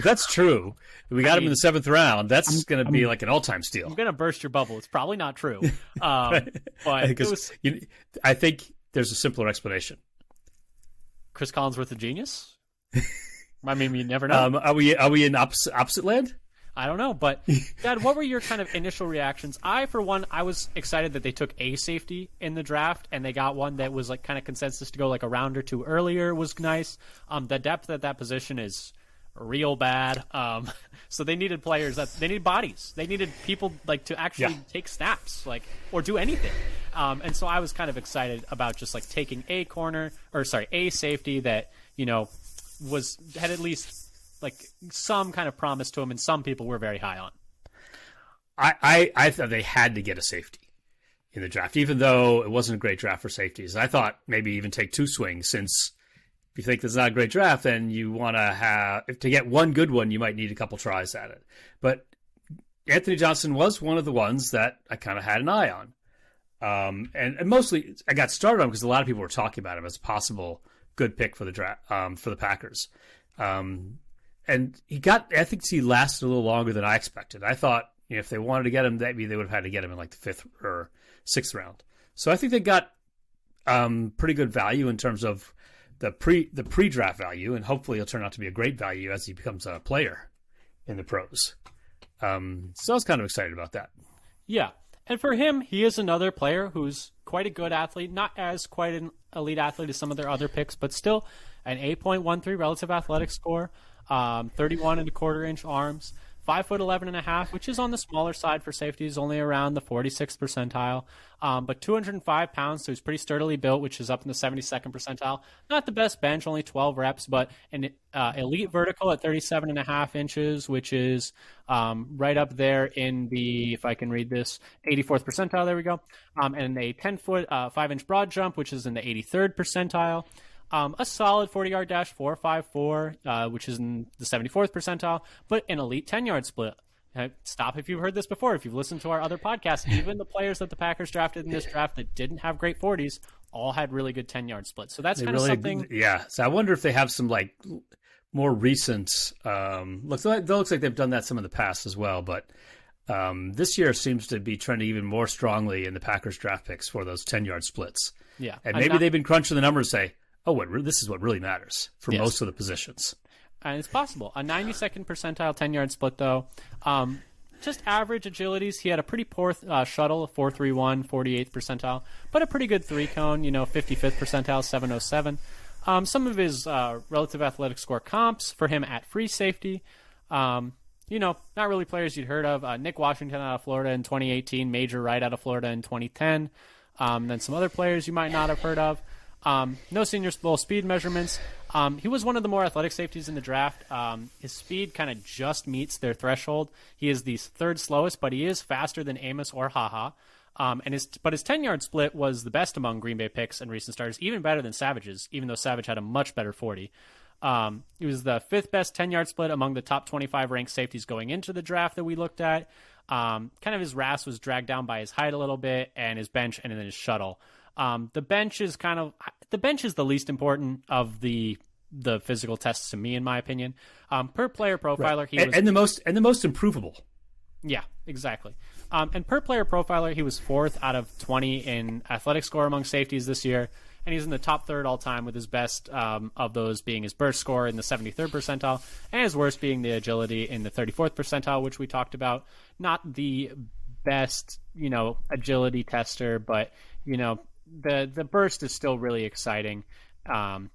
that's true, if we got him in the 7th round, that's going to be like an all-time steal. I'm going to burst your bubble. It's probably not true. But I think there's a simpler explanation. Chris Collinsworth a genius? I mean, you never know. Are we in opposite land? I don't know, but Dad, what were your kind of initial reactions? For one, I was excited that they took a safety in the draft, and they got one that was like kind of consensus to go like a round or two earlier was nice. The depth at that position is real bad. So they needed players they needed bodies. They needed people like to actually take snaps, like, or do anything. And so I was kind of excited about just like taking a safety that, had at least like some kind of promise to him, and some people were very high on. I thought they had to get a safety in the draft, even though it wasn't a great draft for safeties. I thought maybe even take 2 swings, since if you think this is not a great draft, then you want to get one good one, you might need a couple tries at it. But Anthony Johnson was one of the ones that I kind of had an eye on. And mostly I got started on because a lot of people were talking about him as a possible good pick for the draft, for the Packers. And I think he lasted a little longer than I expected. I thought if they wanted to get him, maybe they would have had to get him in like the 5th or 6th round. So I think they got pretty good value in terms of the pre-draft value, and hopefully he'll turn out to be a great value as he becomes a player in the pros. So I was kind of excited about that. Yeah. And for him, he is another player who's quite a good athlete, not as quite an elite athlete as some of their other picks, but still an 8.13 relative athletic score, 31 1/4 inch arms, 5'11.5", which is on the smaller side for safeties, only around the 46th percentile. But 205 pounds, so he's pretty sturdily built, which is up in the 72nd percentile. Not the best bench, only 12 reps, but an elite vertical at 37.5 inches, which is right up there in the, if I can read this, 84th percentile. There we go. And a 10-foot, 5-inch broad jump, which is in the 83rd percentile. A solid 40-yard dash, 4.54, which is in the 74th percentile, but an elite 10-yard split. Stop if you've heard this before. If you've listened to our other podcasts, even the players that the Packers drafted in this draft that didn't have great 40s all had really good 10-yard splits. So that's kind of something. Yeah. So I wonder if they have some like more recent looks. It looks like they've done that some in the past as well, but this year seems to be trending even more strongly in the Packers draft picks for those 10-yard splits. Yeah, and maybe they've been crunching the numbers and say, this is what really matters for most of the positions. And it's possible. A 92nd percentile 10-yard split, though. Just average agilities. He had a pretty poor shuttle, 4.31, 48th percentile, but a pretty good 3-cone, 55th percentile, 7.07. Some of his relative athletic score comps for him at free safety, not really players you'd heard of. Nick Washington out of Florida in 2018, Major Wright out of Florida in 2010. Then some other players you might not have heard of. No Senior Bowl speed measurements. He was one of the more athletic safeties in the draft. His speed kind of just meets their threshold. He is the 3rd slowest, but he is faster than Amos or HaHa. But his 10-yard split was the best among Green Bay picks and recent starters, even better than Savage's, even though Savage had a much better 40. He was the 5th best 10-yard split among the top 25 ranked safeties going into the draft that we looked at. Kind of his RAS was dragged down by his height a little bit, and his bench, and then his shuttle. The bench is the least important of the physical tests to me, in my opinion. Per player profiler, right. he was the most improvable. Yeah, exactly. And per player profiler, he was 4th out of 20 in athletic score among safeties this year, and he's in the top 3rd all time, with his best of those being his burst score in the 73rd percentile, and his worst being the agility in the 34th percentile, which we talked about. Not the best, agility tester, but the burst is still really exciting. I'm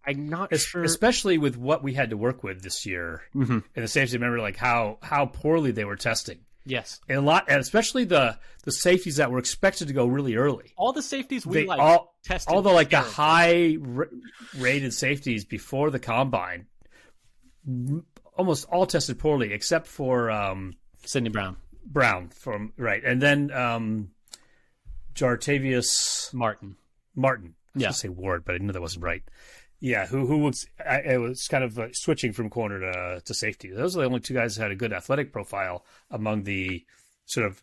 not sure, especially with what we had to work with this year. Mm-hmm. And the safety, remember, like how poorly they were testing. Yes, and especially the safeties that were expected to go really early. All the safeties tested, all the high rated safeties before the combine, almost all tested poorly, except for Sidney Brown. And then Jartavius Martin. I was going to say Ward, but I knew that wasn't right. Yeah, who was it was kind of switching from corner to safety. Those are the only two guys who had a good athletic profile among the sort of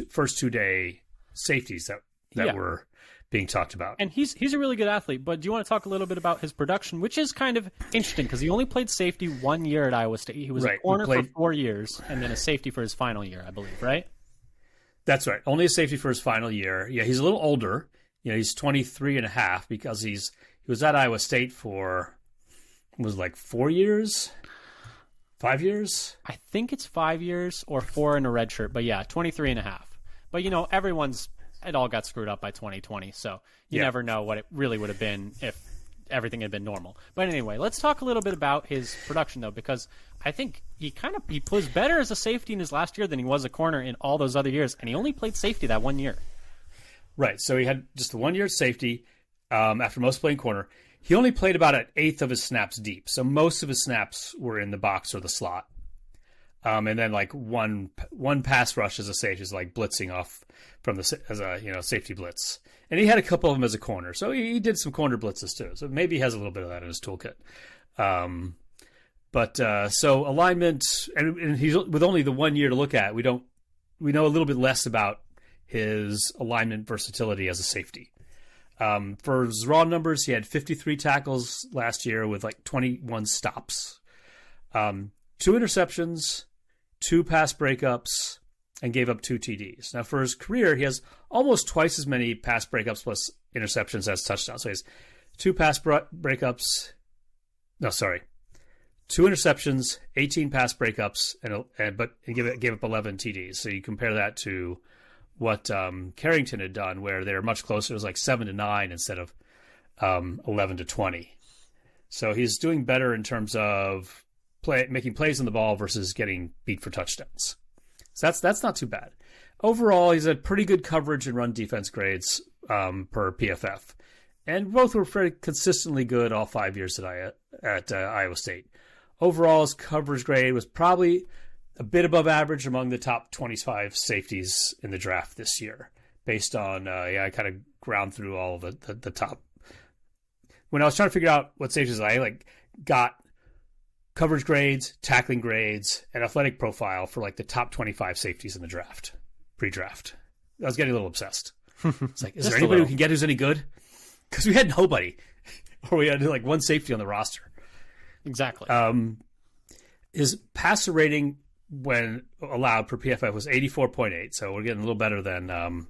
first 2-day safeties that were being talked about. And he's a really good athlete, but do you want to talk a little bit about his production, which is kind of interesting because he only played safety 1 year at Iowa State. He was a corner for 4 years and then a safety for his final year, I believe, right? That's right. Only a safety for his final year. Yeah, he's a little older. He's 23 and a half because he was at Iowa State for, was like 4 years? 5 years? I think it's 5 years or 4 in a red shirt, but yeah, 23 and a half. But, it all got screwed up by 2020, so you never know what it really would have been if everything had been normal. But anyway, let's talk a little bit about his production, though, because I think he plays better as a safety in his last year than he was a corner in all those other years, and he only played safety that 1 year. Right, so he had just the 1 year at safety after most playing corner. He only played about an eighth of his snaps deep, so most of his snaps were in the box or the slot. And then like one pass rush as a safety is like blitzing off from as a safety blitz, and he had a couple of them as a corner, so he did some corner blitzes too. So maybe he has a little bit of that in his toolkit. So alignment, and he's with only the 1 year to look at. We know a little bit less about his alignment versatility as a safety. For his raw numbers, he had 53 tackles last year with like 21 stops, 2 interceptions, 2 pass breakups, and gave up 2 TDs. Now, for his career, he has almost twice as many pass breakups plus interceptions as touchdowns. So he has 2 pass breakups. No, sorry. 2 interceptions, 18 pass breakups, but he gave up 11 TDs. So you compare that to what Carrington had done, where they were much closer. It was like 7-9 instead of 11-20. So he's doing better in terms of making plays on the ball versus getting beat for touchdowns. So that's not too bad. Overall, he's had pretty good coverage and run defense grades per PFF, and both were very consistently good all 5 years at Iowa State. Overall, his coverage grade was probably a bit above average among the top 25 safeties in the draft this year, based on I kind of ground through all of the top. When I was trying to figure out what safeties I got coverage grades, tackling grades, and athletic profile for like the top 25 safeties in the draft, pre-draft. I was getting a little obsessed. It's like, is there anybody we can get who's any good? Because we had nobody, or we had like one safety on the roster. Exactly. His passer rating when allowed per PFF was 84.8, so we're getting a little better than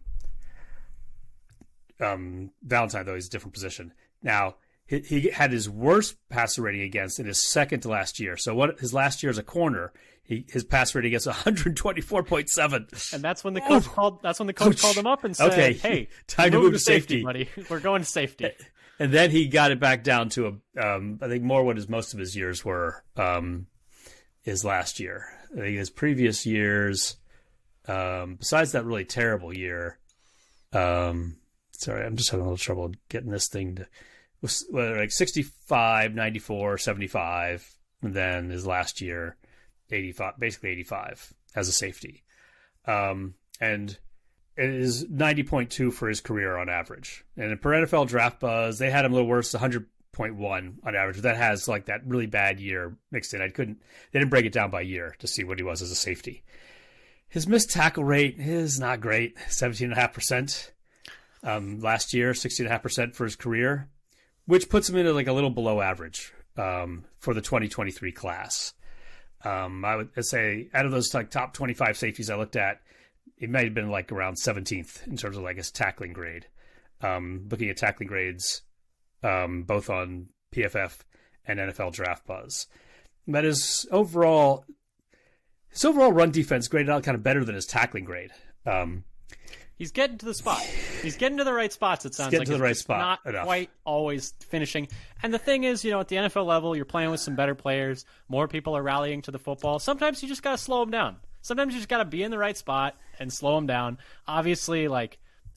Valentine, though he's a different position. Now, he had his worst passer rating against in his second to last year. So his last year as a corner, his passer rating against 124.7. And that's when the coach called. That's when the coach called him up and said, "Okay, hey, time to move to safety, buddy. We're going to safety." And then he got it back down to I think more what most of his years were. His last year, I think his previous years, besides that really terrible year. Sorry, I'm just having a little trouble getting this thing to. Was like 65, 94, 75, and then his last year, 85, basically 85 as a safety. And it is 90.2 for his career on average. And per NFL Draft Buzz, they had him a little worse, 100.1 on average. That has like that really bad year mixed in. They didn't break it down by year to see what he was as a safety. His missed tackle rate is not great, 17.5%. Last year, 16.5% for his career, which puts him into like a little below average for the 2023 class. I would say out of those like top 25 safeties I looked at, it might have been like around 17th in terms of like his tackling grade. Looking at tackling grades, both on PFF and NFL Draft Buzz. But his overall run defense graded out kind of better than his tackling grade. He's getting to the spot. He's getting to the right spots, it sounds like. Getting to the right spot. Not quite always finishing. And the thing is, at the NFL level, you're playing with some better players. More people are rallying to the football. Sometimes you just got to slow them down. Sometimes you just got to be in the right spot and slow them down. Obviously,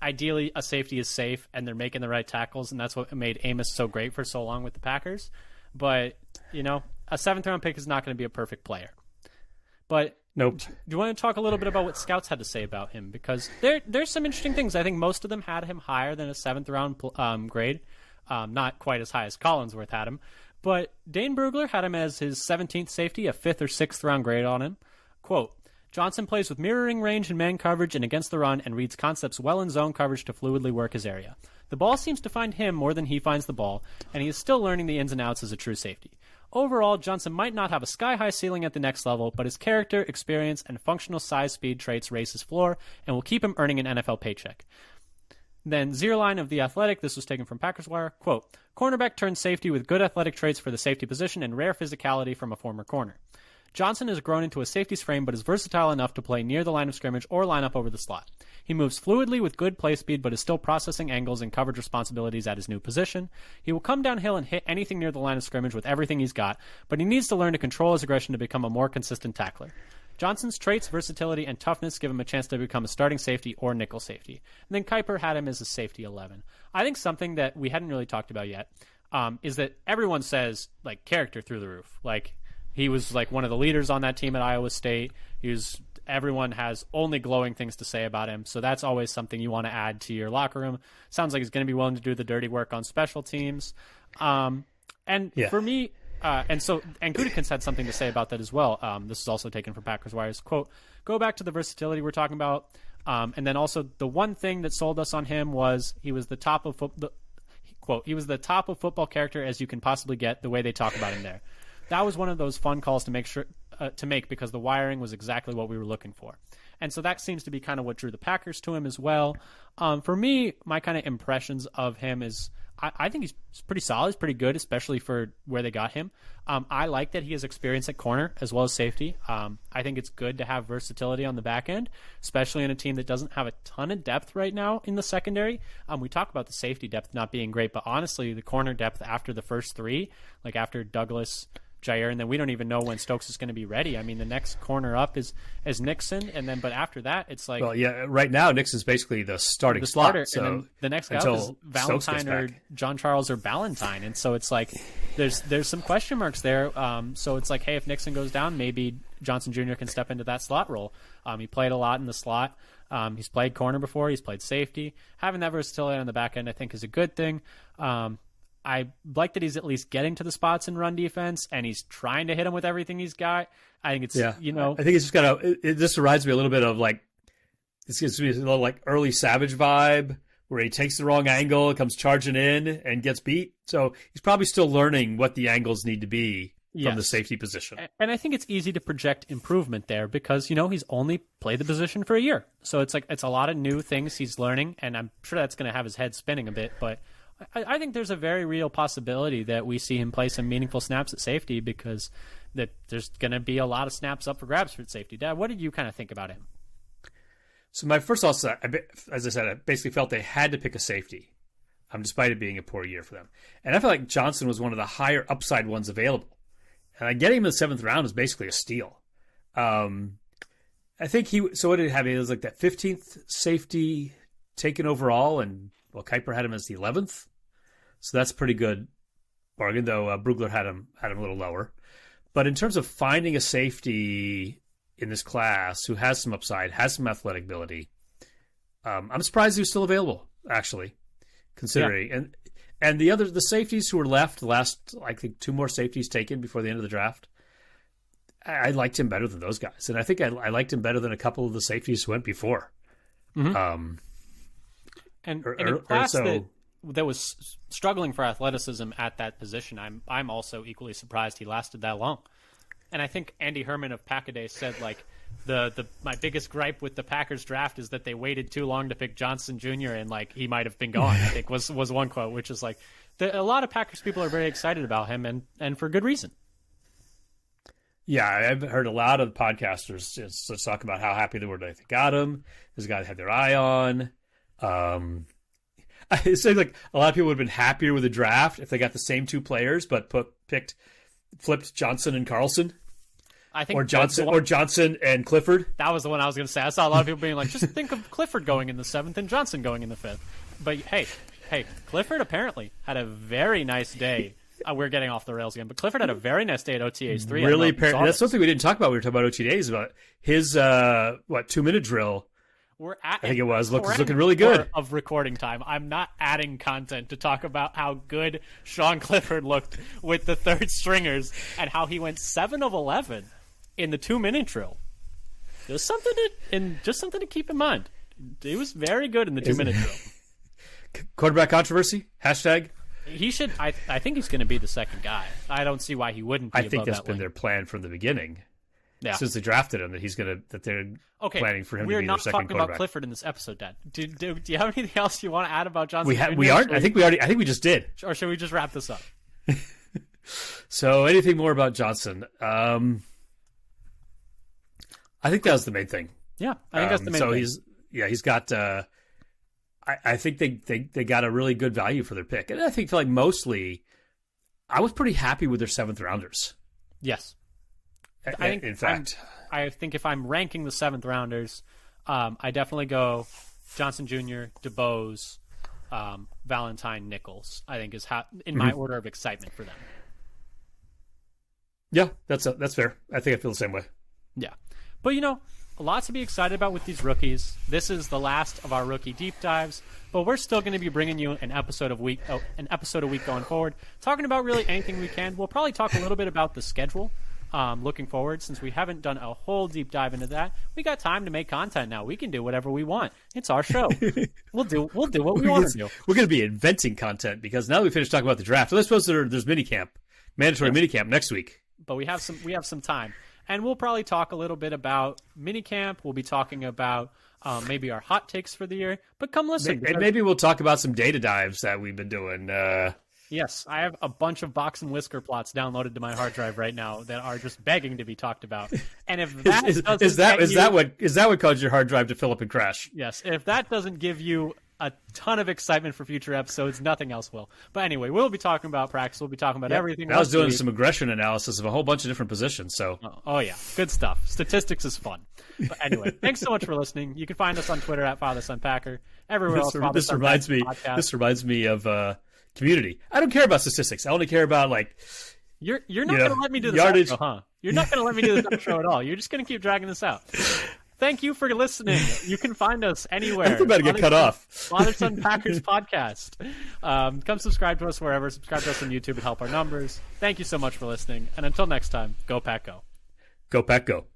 ideally, a safety is safe, and they're making the right tackles, and that's what made Amos so great for so long with the Packers. But, a 7th-round pick is not going to be a perfect player. But nope. Do you want to talk a little bit about what scouts had to say about him? Because there's some interesting things. I think most of them had him higher than a 7th-round grade. not quite as high as Collinsworth had him. But Dane Brugler had him as his 17th safety, a 5th or 6th round grade on him. Quote, Johnson plays with mirroring range in man coverage and against the run and reads concepts well in zone coverage to fluidly work his area. The ball seems to find him more than he finds the ball, and he is still learning the ins and outs as a true safety. Overall, Johnson might not have a sky-high ceiling at the next level, but his character, experience, and functional size-speed traits raise his floor and will keep him earning an NFL paycheck. Then Zierlein of The Athletic, this was taken from Packers Wire, quote, cornerback turned safety with good athletic traits for the safety position and rare physicality from a former corner. Johnson has grown into a safety's frame but is versatile enough to play near the line of scrimmage or line up over the slot. He moves fluidly with good play speed but is still processing angles and coverage responsibilities at his new position. He will come downhill and hit anything near the line of scrimmage with everything he's got, but he needs to learn to control his aggression to become a more consistent tackler. Johnson's traits, versatility, and toughness give him a chance to become a starting safety or nickel safety. And then Kuiper had him as a safety 11. I think something that we hadn't really talked about yet is that everyone says, like, character through the roof. Like, he was, like, one of the leaders on that team at Iowa State. Everyone has only glowing things to say about him, so that's always something you want to add to your locker room. Sounds like he's going to be willing to do the dirty work on special teams. For me, and Gutekunst had something to say about that as well. This is also taken from Packers Wire's quote, go back to the versatility we're talking about. And then also the one thing that sold us on him was he was the top of quote, he was the top of football character as you can possibly get, the way they talk about him there. That was one of those fun calls to make because the wiring was exactly what we were looking for. And so that seems to be kind of what drew the Packers to him as well. For me, my kind of impressions of him is I think he's pretty solid. He's pretty good, especially for where they got him. I like that he has experience at corner as well as safety. I think it's good to have versatility on the back end, especially in a team that doesn't have a ton of depth right now in the secondary. We talk about the safety depth not being great, but honestly, the corner depth after the first three, like after Douglas, Jair, and then we don't even know when Stokes is going to be ready. I mean, the next corner up is Nixon, and then but after that, it's like, well, yeah, right now Nixon's basically the starter, slot, so and then the next guy up is Valentine or John Charles or Valentine, and so it's like there's some question marks there. So it's like, hey, if Nixon goes down, maybe Johnson Jr. can step into that slot role. He played a lot in the slot. He's played corner before. He's played safety. Having that versatility on the back end, I think, is a good thing. I like that he's at least getting to the spots in run defense, and he's trying to hit them with everything he's got. I think it's, I think it's just kind of, it just reminds me a little bit of like, this gives me a little like early Savage vibe where he takes the wrong angle, comes charging in and gets beat. So he's probably still learning what the angles need to be from the safety position. And I think it's easy to project improvement there because, he's only played the position for a year. So it's like, it's a lot of new things he's learning, and I'm sure that's going to have his head spinning a bit, but I think there's a very real possibility that we see him play some meaningful snaps at safety because there's going to be a lot of snaps up for grabs for safety. Dad, what did you kind of think about him? So my first thoughts, as I said, I basically felt they had to pick a safety, despite it being a poor year for them. And I felt like Johnson was one of the higher upside ones available. And getting him in the 7th round is basically a steal. I think so what did he have? He was like that 15th safety taken overall, and Kuiper had him as the 11th. So that's a pretty good bargain, though Brugler had him a little lower. But in terms of finding a safety in this class who has some upside, has some athletic ability, I'm surprised he was still available, actually, considering. Yeah. And the safeties who were left, the last, I think, 2 more safeties taken before the end of the draft, I liked him better than those guys. And I think I liked him better than a couple of the safeties who went before. Mm-hmm. And in a class that was struggling for athleticism at that position, I'm also equally surprised he lasted that long. And I think Andy Herman of Pack-A-Day said, like, my biggest gripe with the Packers draft is that they waited too long to pick Johnson Jr. and like he might have been gone. I think was one quote, which is like a lot of Packers people are very excited about him and for good reason. Yeah, I've heard a lot of podcasters just talk about how happy they were that they got him. This guy had their eye on. It seems like a lot of people would have been happier with the draft if they got the same 2 players, but flipped Johnson and Carlson. I think or Johnson and Clifford. That was the one I was going to say. I saw a lot of people being like, just think of Clifford going in the 7th and Johnson going in the 5th. But hey, Clifford apparently had a very nice day. We're getting off the rails again, but Clifford had a very nice day at OTAs 3. Really, that's something we didn't talk about. We were talking about OTAs, about his 2-minute drill I think it was. It's looking really good. Of recording time. I'm not adding content to talk about how good Sean Clifford looked with the third stringers and how he went 7 of 11 in the 2-minute drill. There's something to keep in mind. He was very good in the 2-minute drill. Quarterback controversy? Hashtag? He should. I think he's going to be the second guy. I don't see why he wouldn't be. I think that's been their plan from the beginning. Yeah. Since they drafted him, that they're planning for him to be their second quarterback. We're not talking about Clifford in this episode, Dad. Do you have anything else you want to add about Johnson? We aren't. I think we just did. Or should we just wrap this up? So, anything more about Johnson? I think that was the main thing. Yeah, I think that's the main thing. So he's got. I think they got a really good value for their pick, and I feel like mostly, I was pretty happy with their 7th rounders. Yes. I think if I'm ranking the 7th rounders, I definitely go Johnson Jr., DeBose, Valentine, Nichols. I think is in my order of excitement for them. Yeah, that's fair. I think I feel the same way. Yeah, but a lot to be excited about with these rookies. This is the last of our rookie deep dives, but we're still going to be bringing you an episode a week going forward, talking about really anything we can. We'll probably talk a little bit about the schedule. Looking forward, since we haven't done a whole deep dive into that, we got time to make content now. We can do whatever we want. It's our show. We'll do what we want to do. We're going to be inventing content because now we finished talking about the draft. So I suppose there's mandatory minicamp next week. But we have some time, and we'll probably talk a little bit about minicamp. We'll be talking about maybe our hot takes for the year. But come listen, and maybe we'll talk about some data dives that we've been doing. Yes, I have a bunch of box and whisker plots downloaded to my hard drive right now that are just begging to be talked about. And if that is that what caused your hard drive to fill up and crash? Yes, if that doesn't give you a ton of excitement for future episodes, nothing else will. But anyway, we'll be talking about practice. We'll be talking about everything. I was doing some aggression analysis of a whole bunch of different positions. So, oh yeah, good stuff. Statistics is fun. But anyway, thanks so much for listening. You can find us on Twitter at FatherSonPacker. Everywhere else. This reminds me of. Community. I don't care about statistics. I only care about you're not going to let me do this outro, huh? You're not going to let me do this outro at all. You're just going to keep dragging this out. Thank you for listening. You can find us anywhere. I'm about to get cut off. Father Son Packers podcast. Come subscribe to us wherever. Subscribe to us on YouTube and help our numbers. Thank you so much for listening. And until next time, go Pack Go. Go Pack Go.